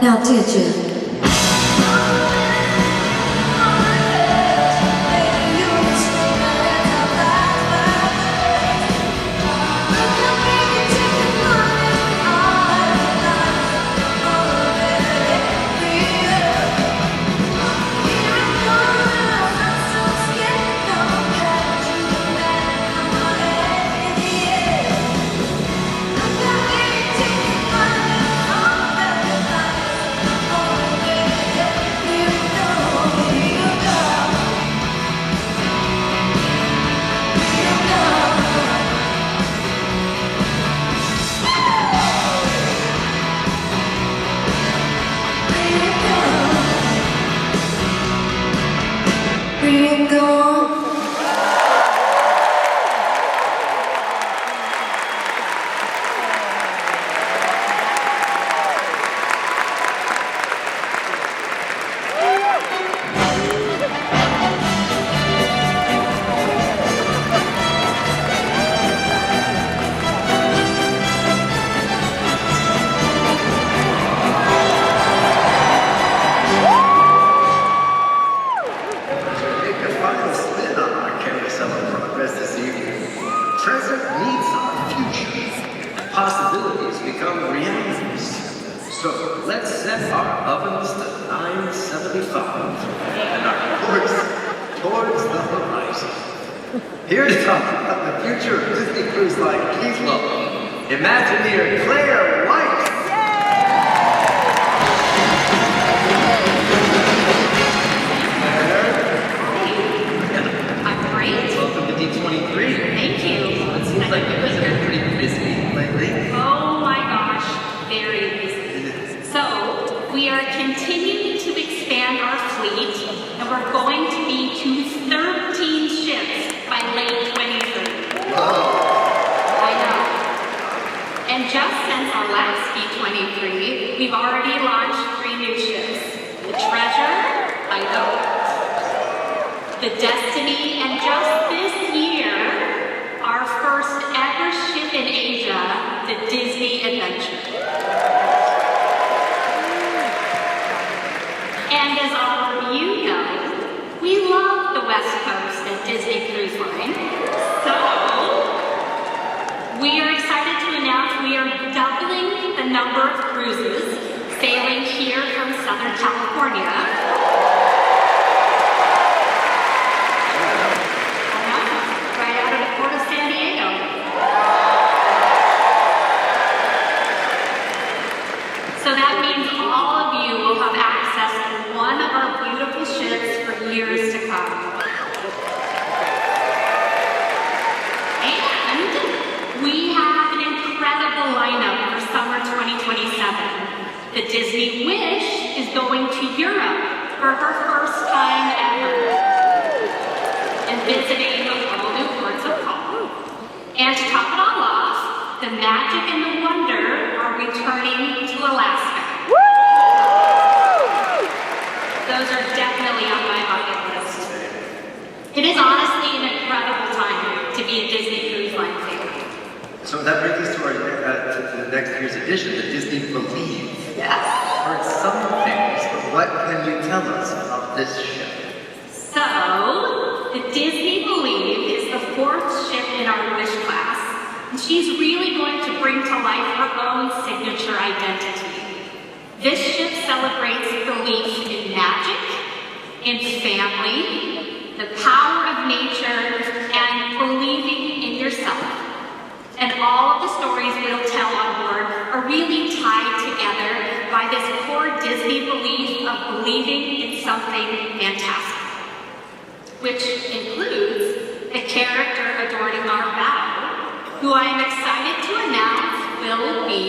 Now did you? Carousel of Progress this evening. Present meets our future. Possibilities become realities. So let's set our ovens to 975 and our course towards the horizon. Here to talk about the future of Disney Cruise Line Keith Lowe, Imagineer Claire White. Welcome to D23. Thank you. It seems like you guys have been pretty busy lately. Oh my gosh, very busy. So, we are continuing to expand our fleet, and and we're going to be to 13 ships by late 2030. I know. And just since our last D23, we've already launched 3 new ships. The Treasure, I know. The Destiny, and just this year, our first ever ship in Asia, the Disney Adventure. And as all of you know, we love the West Coast at Disney Cruise Line. So, we are excited to announce we are doubling the number of cruises sailing here from Southern California. Right out of the port of San Diego. So that means all of you will have access to one of our beautiful ships for years to come. And we have an incredible lineup for summer 2027. The Disney Wish is going to Europe for her first time ever and visiting all new ports of call. And to top it all off, the Magic and the Wonder are returning to Alaska. Those are definitely on my bucket list. It is honestly an incredible time to be a Disney Cruise Line fan. So that brings us to our to the next year's edition, the Disney Believe. Yes. Heard some things, but what can you tell us about this ship? So, the Disney Believe is the 4th ship in our Wish class, and she's really going to bring to life her own signature identity. This ship celebrates belief in magic, in family, the power of nature, and believing in yourself. And all of the stories we'll tell on board are really tied together by this core Disney belief of believing in something fantastic, which includes a character adorning our bow, who I am excited to announce will be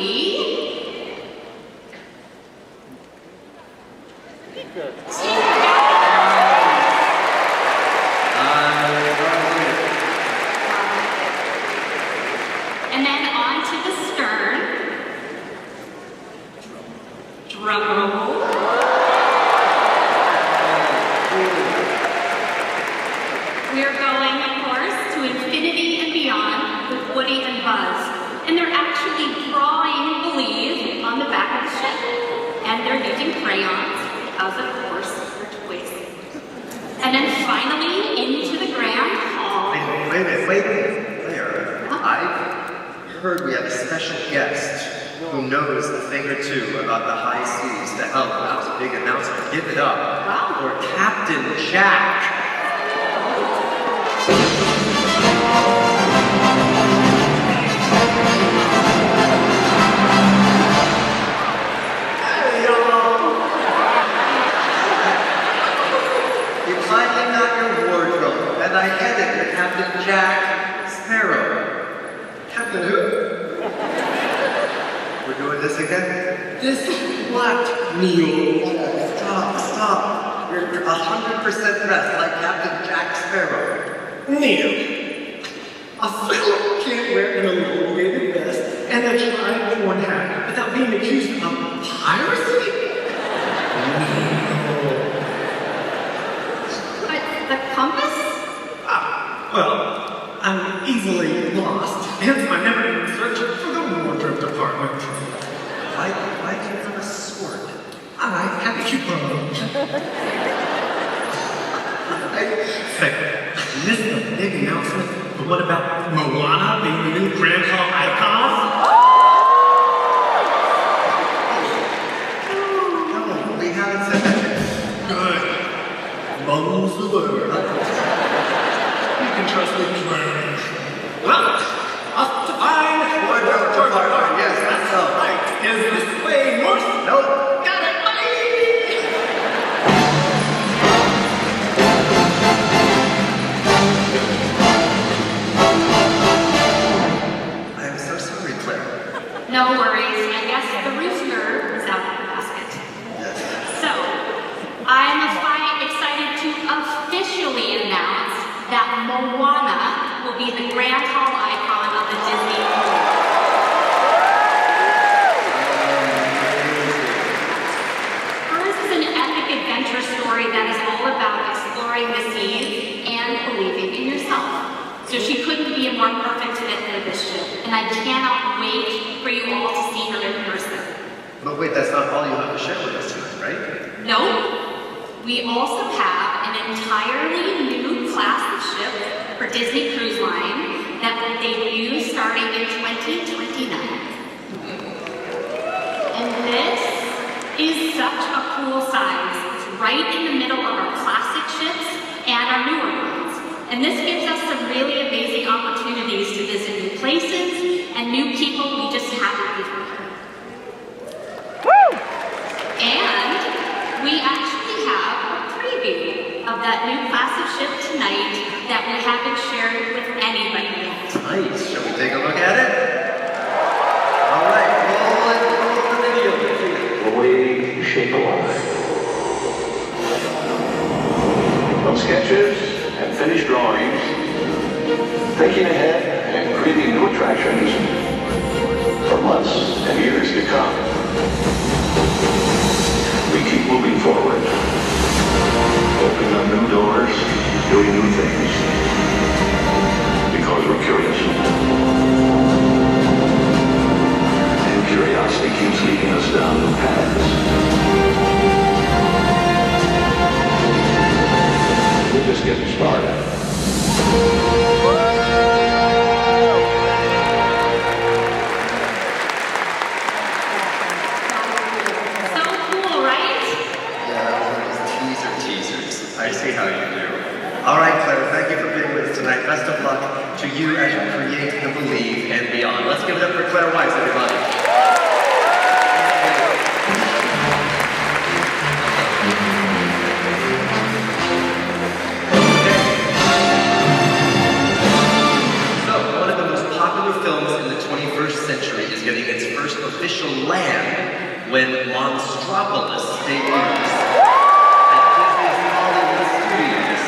and then on to the stern. Drum roll. We're going, of course, to infinity and beyond with Woody and Buzz. And they're actually drawing Believe on the back of the ship. And they're using crayons, as of course, they're toys. And then finally, into the grand hall. Wait a minute. Claire, I've heard we have a special guest who knows a thing or two about the high seas to help out a big announcement. Give it up for Captain Jack. You're climbing out your wardrobe, and I edit the Captain Jack Sparrow. Captain who? We're doing this again? This what? Neil. Stop. You're 100% dressed like Captain Jack Sparrow. Neil, a fellow can't wear an elongated vest and a tri-horn hat without being accused of piracy? But the compass? Well, I'm easily lost, hence my never-ending search for the wardrobe department. Why do you have a sword? I have a coupon. Say, you missed the big announcement, but what about Moana being the new Grand Hall icon? No, we haven't said that yet. Good. Bums the word. You can trust me, McBrayer. Well, us to find wardrobe department. Yes, that's so. Right. Is this way north? Nope. Got it, bye! I'm so sorry, Claire. No worries, I guess the rooster is out of the basket. Yes. So, I'm excited to story that is all about exploring the seas and believing in yourself. So she couldn't be a more perfect fit for this ship, and I cannot wait for you all to see her in person. But wait, that's not all you have to share with us tonight, right? No, we also have an entirely new class of ship for Disney Cruise Line that will debut starting in 2029. And this is such a cool size. It's right in the middle of our classic ships and our newer ones. And this gives us some really amazing opportunities to visit new places and new people we just haven't before. And we actually have a preview of that new class of ship tonight that we haven't shared with anybody yet. Nice. Shall we take a look at it? All right, roll the video. The way shape alive. From sketches and finished drawings, thinking ahead and creating new attractions for months and years to come. We keep moving forward, opening up new doors, doing new things, because we're curious. And curiosity keeps leading us down new paths. We're just getting started. So cool, right? Yeah, teasers. I see how you do. All right, Claire, thank you for being with us tonight. Best of luck to you as you create and believe and beyond. Let's give it up for Claire Weiss, everybody. Films in the 21st century is getting its first official land when Monstropolis debuts at Disney's Hollywood Studios.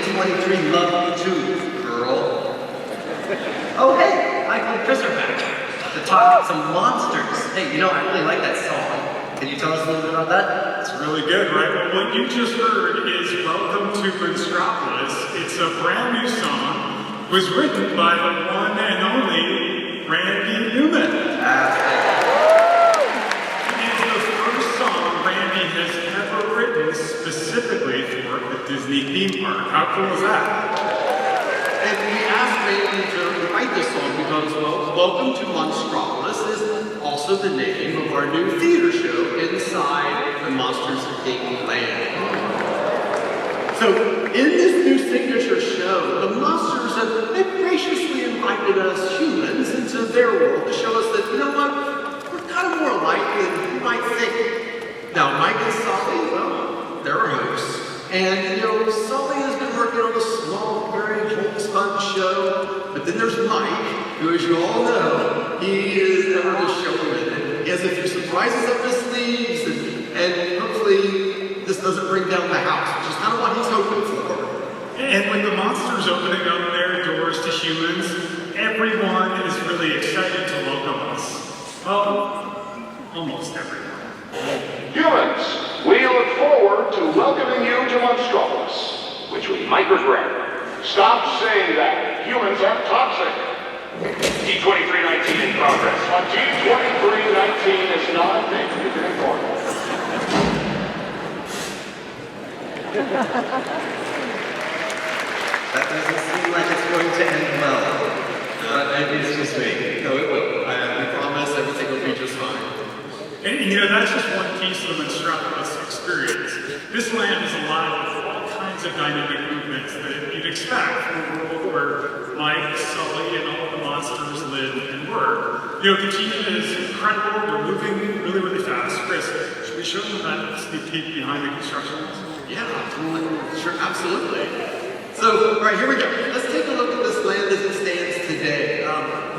D23 love you too, girl. Oh hey, Michael and Chris are back to talk some monsters. Hey, you know, I really like that song. Can you tell us a little bit about that? It's really good, right? Well, what you just heard is Welcome to Monstropolis. It's a brand new song. It was written by the one and only Randy Newman. It is the first song Randy has ever written specifically for the Disney theme park. How cool is that? And we asked Randy to write this song because, well, Welcome to Monstropolis is also the name of our new theater show inside the Monsters Inc. land. So, in this new signature show, the monsters have graciously invited us humans into their world to show us that, you know what, we're kind of more alike than you might think. Now, Mike and Sully, well, they're our hosts. And, you know, Sully has been working on a small, very homespun show. But then there's Mike, who, as you all know, he is ever the showman. And he has a few surprises up his sleeves. And hopefully this doesn't bring down the house, which is kind of what he's hoping for. And with the monsters opening up their doors to humans, everyone is really excited to welcome us. Well, almost everyone. Humans, we look forward to welcoming you to Monstropolis. McBrayer. Stop saying that. Humans aren't toxic. D2319 in progress. A D2319 is not a thing you can ignore. That doesn't seem like it's going to end well. Maybe it's just me. No, it will. We promise everything will be just fine. And you know, that's just one piece of the Metropolis experience. This land is alive with all kinds of dynamic movements that you'd expect from a world where Mike, Sully, and all the monsters live and work. You know, the team is incredible. They're moving really, really fast. Chris, should we show them that sneak peek behind the construction lines? Yeah, sure, absolutely. So, all right, here we go. Let's take a look at this land as it stands today.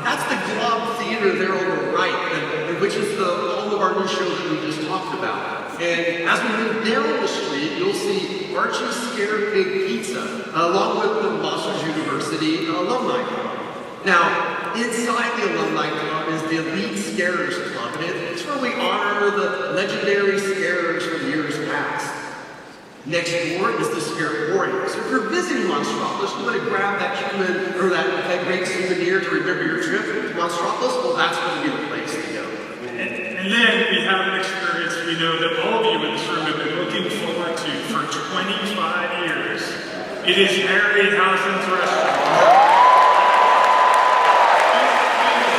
That's the Glob Theater there on the right, which is the home of our new show that we just talked about. And as we move down the street, you'll see Archie's Scare Pig Pizza, along with the Monsters University Alumni Club. Now, inside the Alumni Club is the Elite Scarers Club, and it's where we honor the legendary scarers from years past. Next door is the Spirit Warriors. So if you're visiting Monstropolis, you want to grab that human or that great souvenir to remember your trip to Monstropolis, well, that's going to be the place to go. And then we have an experience we know that all of you in this room have been looking forward to for 25 years. It is Harryhausen's restaurant. This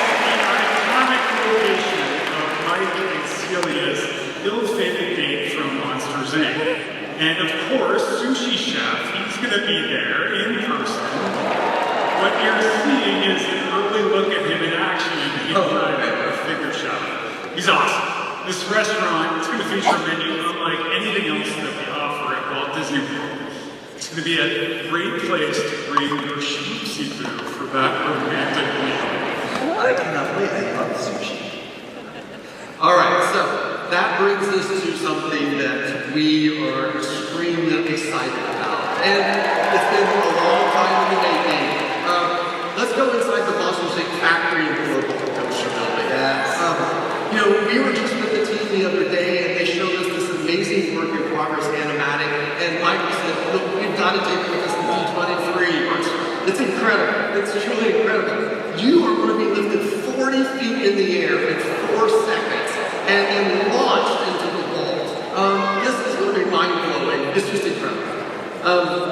is the iconic location of Mike and Celia's ill-fated date from Monsters, Inc. And of course, Sushi Chef, he's going to be there in person. What you're seeing is an early look at him in action inside a figure shop. He's awesome. This restaurant is going to feature a menu unlike anything else that we offer at Walt Disney World. It's going to be a great place to bring your sheepsy food for that romantic meal. I cannot wait. I love sushi. All right, so that brings us to something that we are extremely excited about. And it's been a long time in the making. Let's go inside the Monsters Inc. factory and roller coaster building. Yes. You know, we were just with the team the other day, and they showed us this amazing work in progress animatic. And Michael said, look, we've got to take a look at this D23. It's incredible. It's truly incredible. You are going to be lifted 40 feet in the air in 4 seconds. And then launched into the vault. This is going to be mind-blowing. It's just incredible.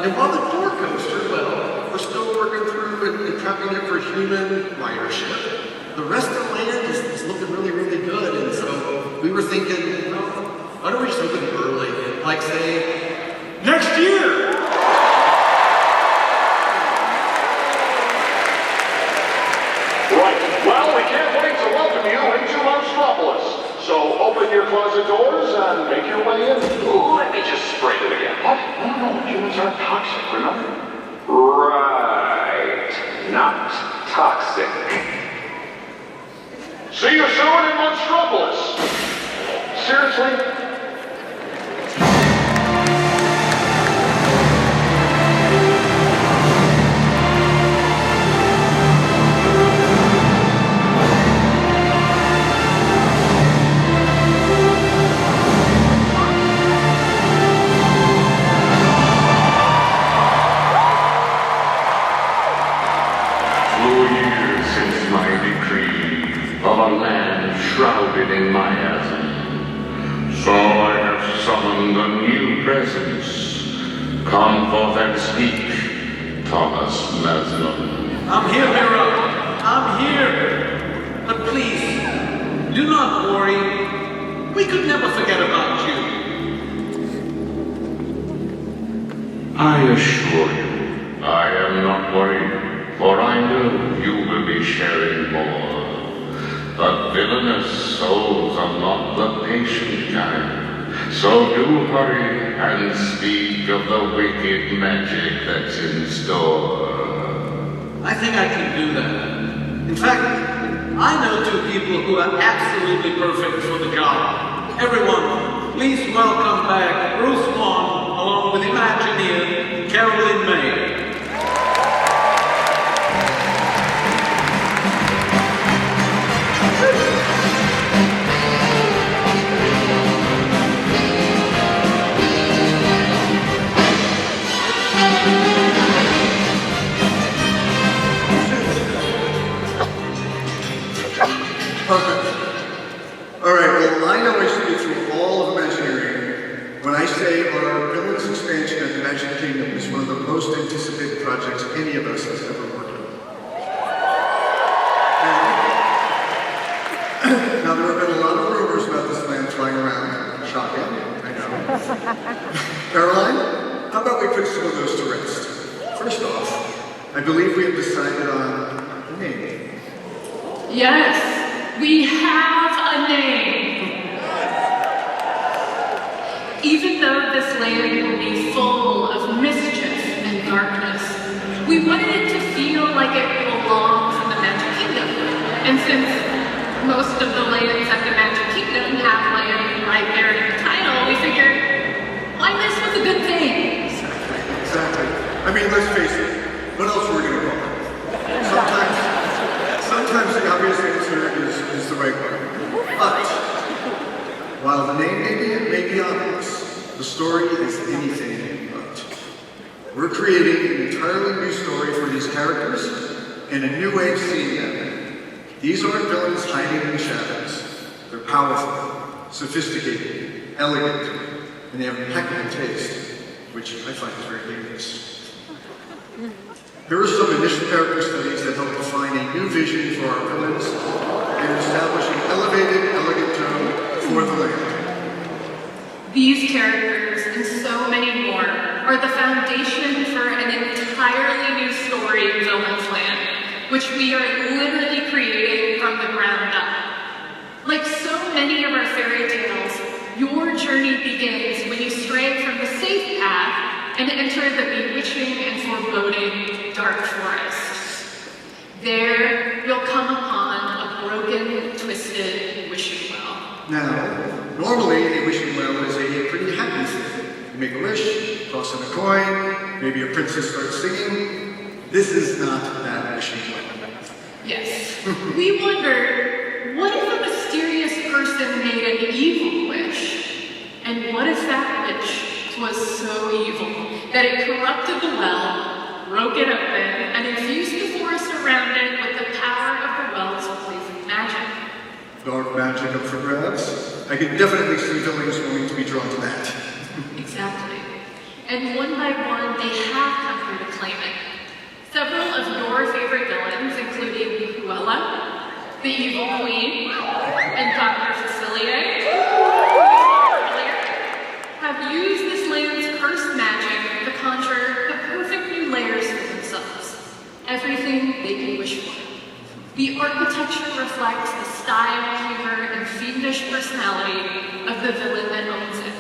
And while the door coaster, well, we're still working through and prepping it for human ridership, the rest of the land is looking really, really good. And so we were thinking, well, why don't we just open it early? Like, say, next year! Right. Well, we can't wait to welcome you into Monstropolis. So open your closet doors and make your way in. Let me just spray it again. What? No, humans aren't toxic, remember? Right. Not toxic. See you soon in Monstropolis. Seriously? Of a land shrouded in miasm. So I have summoned a new presence. Come forth and speak, Thomas Maslin. I'm here, Hero. I'm here. But please, do not worry. We could never forget about you. I assure you, I am not worried, for I know you will be sharing more. But villainous souls are not the patient kind. So do hurry and speak of the wicked magic that's in store. I think I can do that. In fact, I know 2 people who are absolutely perfect for the job. Everyone, please welcome back Bruce Vaughn along with Imagineer Caroline May. Thank you. when I say our villains expansion at the Magic Kingdom is one of the most anticipated projects any of us has ever worked on. Now, there have been a lot of rumors about this land flying around. Shocking, I know. Caroline, how about we put some of those to rest? First off, I believe we have decided on a name. Yes, we have a name. Even though this land will be full of mischief and darkness, we wanted it to feel like it belongs in the Magic Kingdom. And since most of the lands at the Magic Kingdom have land right there in the title, we figured, why mess with a good thing? Exactly. I mean, let's face it, what else were we going to call it? Sometimes the obvious answer is the right one. But, while the name may be obvious, the story is anything but. We're creating an entirely new story for these characters and a new way of seeing them. These aren't villains hiding in the shadows. They're powerful, sophisticated, elegant, and they have impeccable taste, which I find is very dangerous. Here are some initial character studies that help define a new vision for our villains and establish an elevated, elegant tone for the land. These characters and so many more are the foundation for an entirely new story in Villains Land, which we are literally creating from the ground up. Like so many of our fairy tales, your journey begins when you stray from the safe path and enter the bewitching and foreboding dark forest. There, you'll come upon a broken, twisted wishing well. Now, normally a wishing well is a pretty happy thing. You make a wish, toss in a coin, maybe a princess starts singing. This is not that wishing well. Yes. We wondered, what if a mysterious person made an evil wish? And what if that wish was so evil that it corrupted the well, broke it open, and infused the forest around it with the power of the well's poison magic? Dark magic up for grabs? I can definitely see villains wanting to be drawn to that. Exactly. And one by one, they have come here to claim it. Several of your favorite villains, including Cruella, the Evil Queen, and Dr. Facilier, have used this land's cursed magic to conjure the perfect new layers for themselves. Everything they can wish for. The architecture reflects the style, humor, and fiendish personality of the villain that owns it.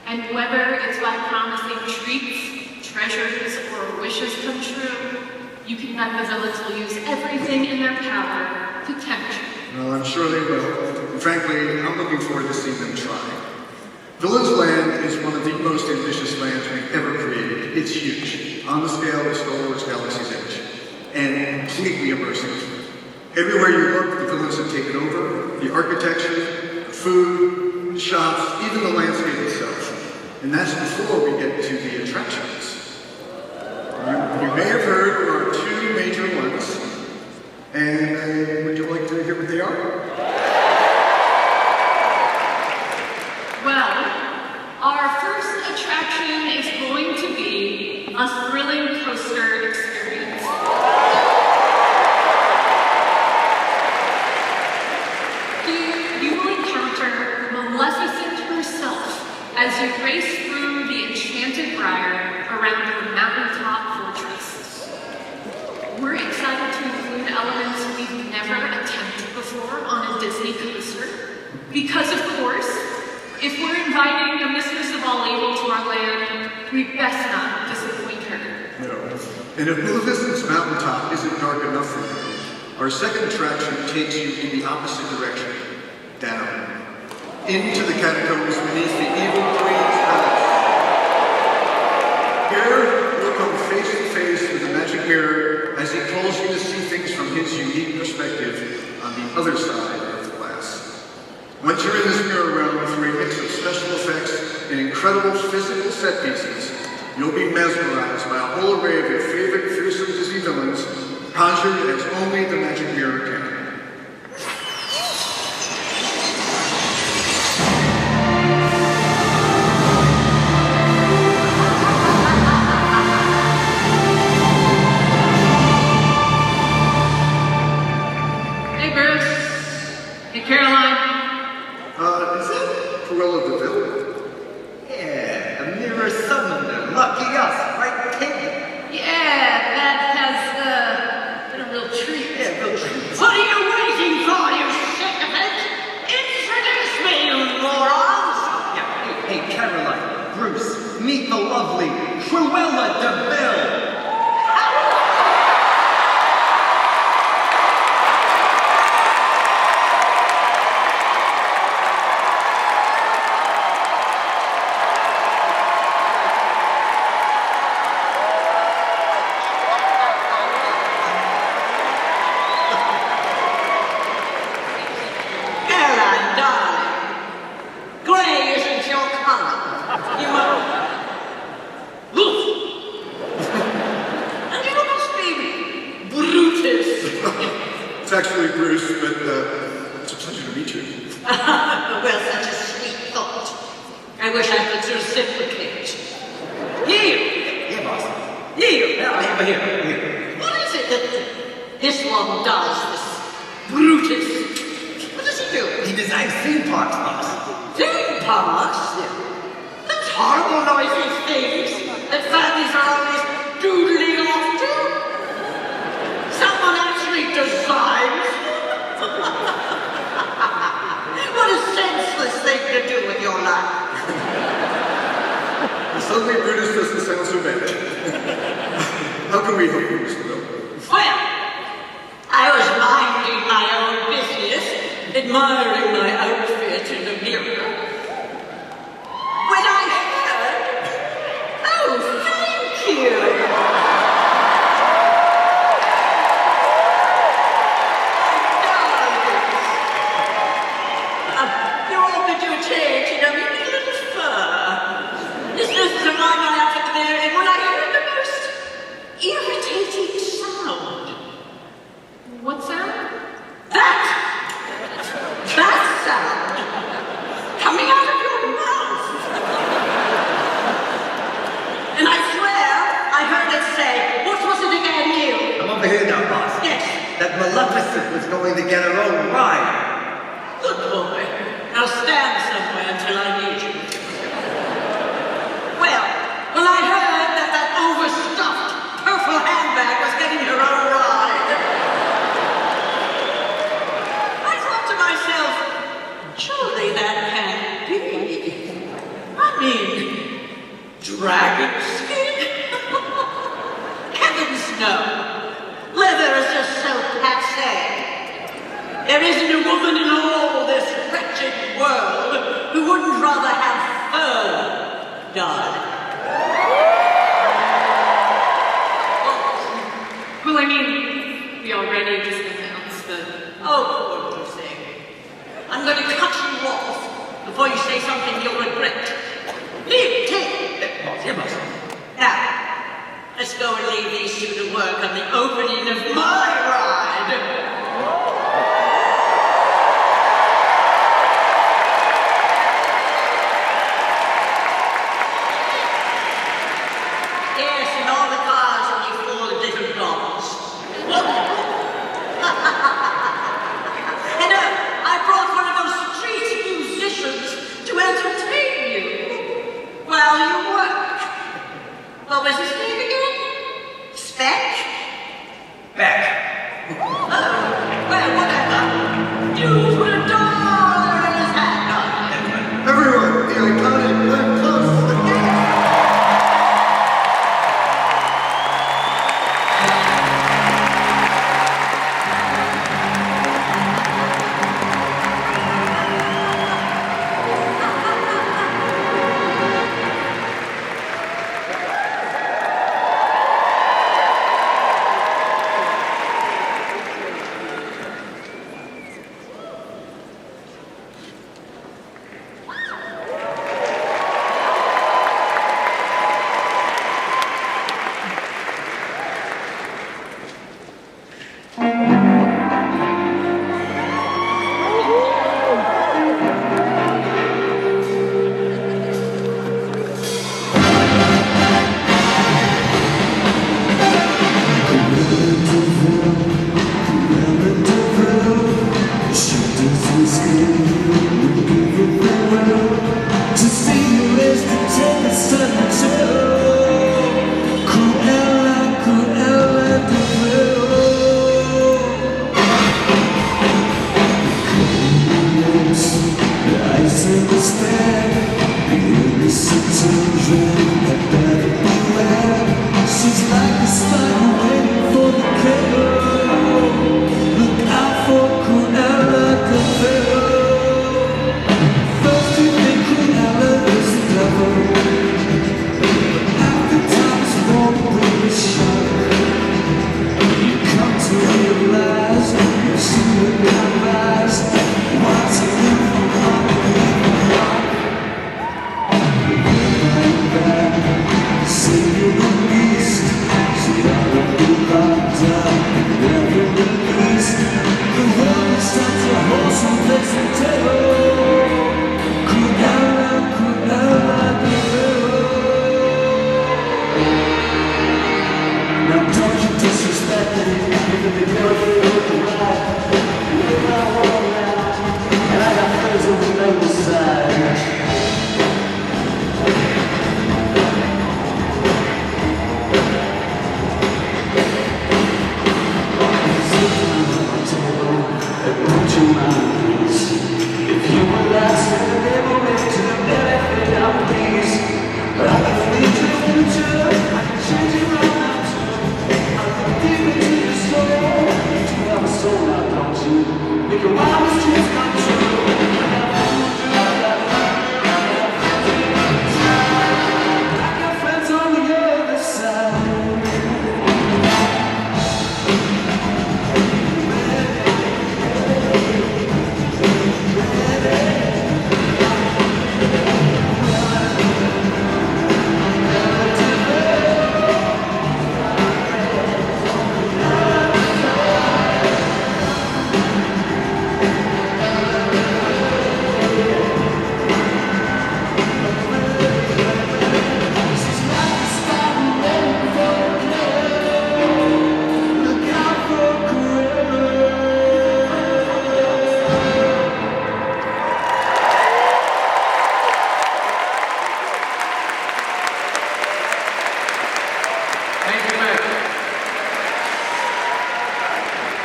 And whether it's by promising treats, treasures, or wishes come true, you can bet the villains will use everything in their power to tempt you. Well, I'm sure they will. And frankly, I'm looking forward to seeing them try. Villains Land is one of the most ambitious lands we've ever created. It's huge, on the scale of Star Wars Galaxy's Edge, and completely immersive. Everywhere you look, the villains have taken over. The architecture, the food, the shops, even the landscape itself. And that's before we get to the attractions. You may have heard there are two major ones. And would you like to hear what they are? Well, our first attraction is going to be a thrilling coaster experience. Here, you will encounter Maleficent herself as you race through the enchanted briar around her mountaintop fortress. We're excited to include elements we've never attempted before on a Disney coaster, because of course, if we're inviting the mistress of all evil to our land, we best not disappoint her. No. And if Maleficent's mountaintop isn't dark enough for you, our second attraction takes you in the opposite direction, down, into the catacombs beneath the Evil Queen's palace. Here, you'll come face to face with the magic mirror as he calls you to see things from his unique perspective on the other side of the glass. Once you're in this mirror realm through a mix of special effects and incredible physical set pieces, you'll be mesmerized by a whole array of your favorite fearsome Disney villains, conjured as only the magic mirror can. lucky us, right, Tig? Yeah, that has been a real treat. Yeah, real treat. What are you waiting for, you sycophant? Introduce me, you morons! Yeah, hey, Caroline, Bruce, meet the lovely Cruella de Vil. It's actually Bruce, but it's a pleasure to meet you. Well, such a sweet thought. I wish I could reciprocate. Neil! Yeah, boss. Neil! Here. What is it that this one does, this Brutus? What does he do? He designs theme parks, boss. Theme parks? Yeah. Those horrible noisy things that families are always doodling off to? Someone actually designs? What a senseless thing to do with your life. Suddenly Brutus doesn't sound so bad. How can we help you, Mr. Will? Well, I was minding my own business, admiring my outfit in the mirror, when I heard, oh, thank you. You offered your change in a wee little fur. This just reminded me after the mirror, and when I heard the most irritating sound. What sound? That sound coming out of your mouth. And I swear I heard it say, what was it again, Neil? I'm over here now, boss. Yes. That Maleficent was going to get her own ride. Good boy. Now stand somewhere until I need you. Well, I heard that overstuffed purple handbag was getting her own ride. I thought to myself, surely that can't be. I mean, dragon skin? Heavens no. Leather is just so passe. There isn't a woman in all this wretched world who wouldn't rather have fur, darling. Well, I mean, we already just announced that. Oh, poor thing. I'm going to cut you off before you say something you'll regret. Leave, take. Here, boss. Now, let's go and leave these two to work on the opening of my ride. Yes, and all the cars will be full of little dogs. And I brought one of those street musicians to entertain you while you work. What was his name again? Speck? Beck. Oh, well, whatever. You put $1 in his hat. Everyone, the iconic Black Plus.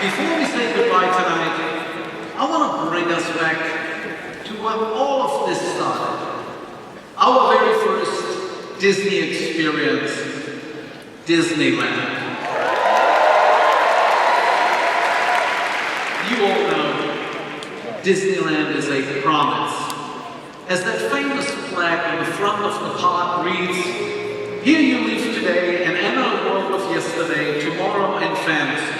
Before we say goodbye tonight, I want to bring us back to what all of this started. Our very first Disney experience, Disneyland. You all know Disneyland is a promise. As that famous plaque on the front of the park reads, "Here you leave today and enter a world of yesterday, tomorrow and fantasy."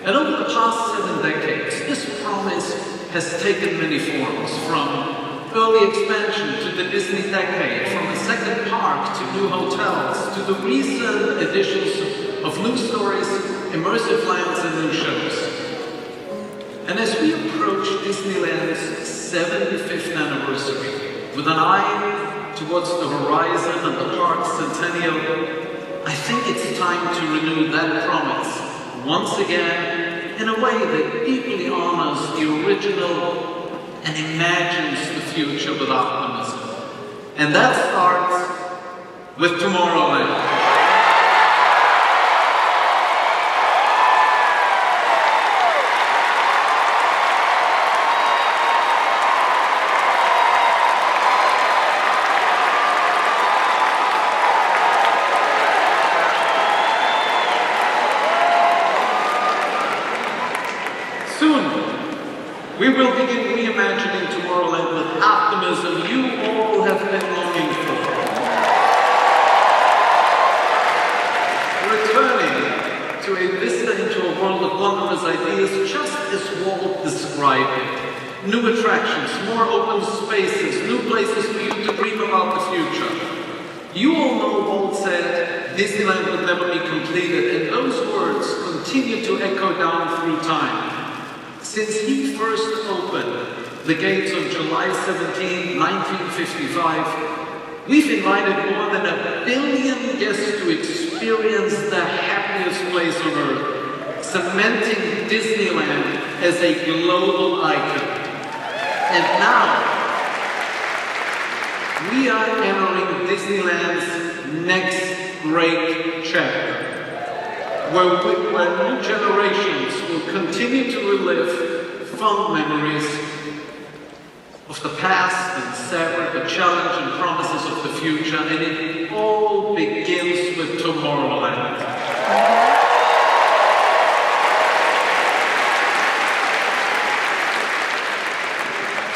And over the past 7 decades, this promise has taken many forms, from early expansion to the Disney decade, from a second park to new hotels, to the recent additions of new stories, immersive lands, and new shows. And as we approach Disneyland's 75th anniversary, with an eye towards the horizon and the park's centennial, I think it's time to renew that promise once again in a way that deeply honors the original and imagines the future with optimism. And that starts with Tomorrowland. We will begin reimagining Tomorrowland with optimism you all have been longing for. Returning to a vista into a world of wondrous ideas, just as Walt described it. New attractions, more open spaces, new places for you to dream about the future. You all know Walt said Disneyland would never be completed, and those words continue to echo down through time. Since he first opened the gates on July 17, 1955, we've invited more than 1 billion guests to experience the happiest place on earth, cementing Disneyland as a global icon. And now, we are entering Disneyland's next great chapter, where new generations will continue to relive fond memories of the past and savor the challenge and promises of the future, and it all begins with Tomorrowland.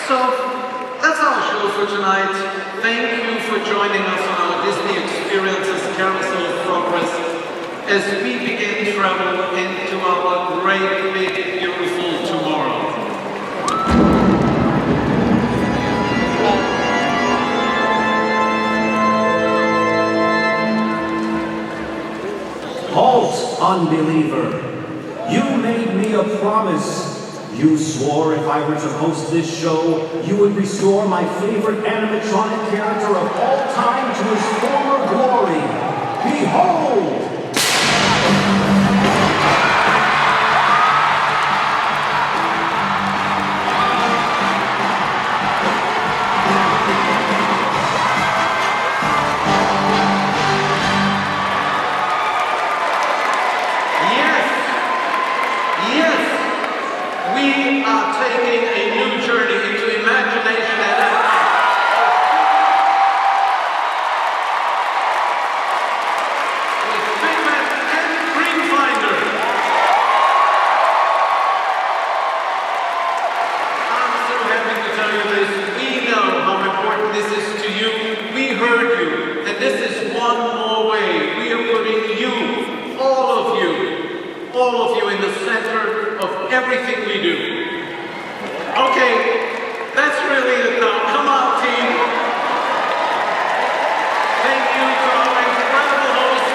So, that's our show for tonight. Thank you for joining us on our Disney Experiences Carousel of Progress as we begin travel into our great, big, beautiful tomorrow. Halt, unbeliever! You made me a promise. You swore if I were to host this show, you would restore my favorite animatronic character of all time to his former glory. Behold! Everything we do. Okay, that's really it now. Come on, team. Thank you to our incredible host,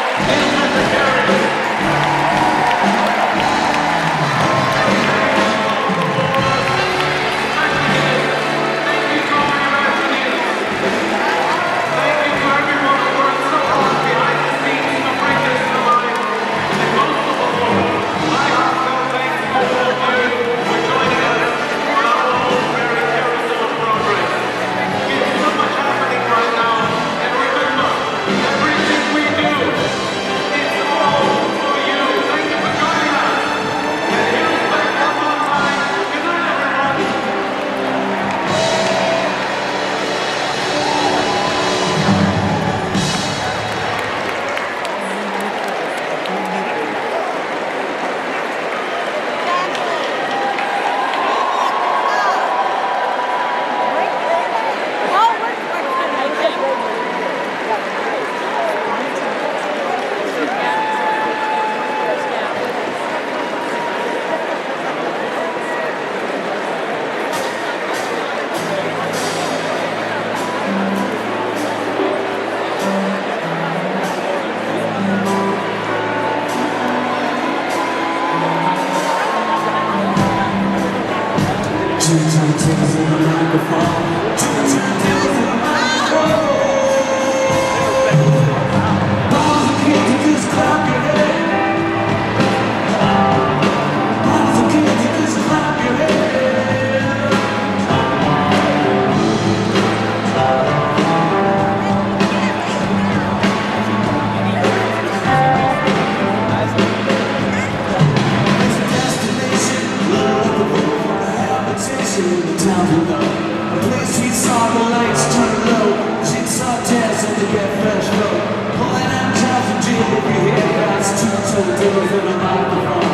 for joining us on our turntables and a microphone.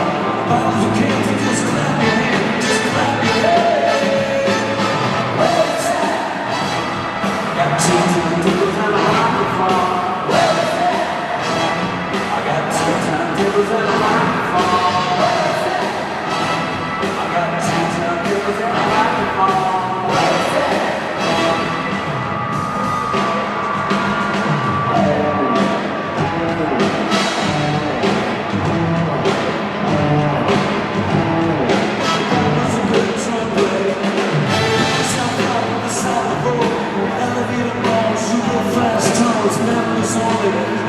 All you can do is clap your hands, just clap your hands. Where's that? Got two turntables and a microphone. Where's that? I got two turntables and a microphone. Where's that? I got two turntables and a microphone. Where's that? Elevator balls, super fast tunnels, memories only.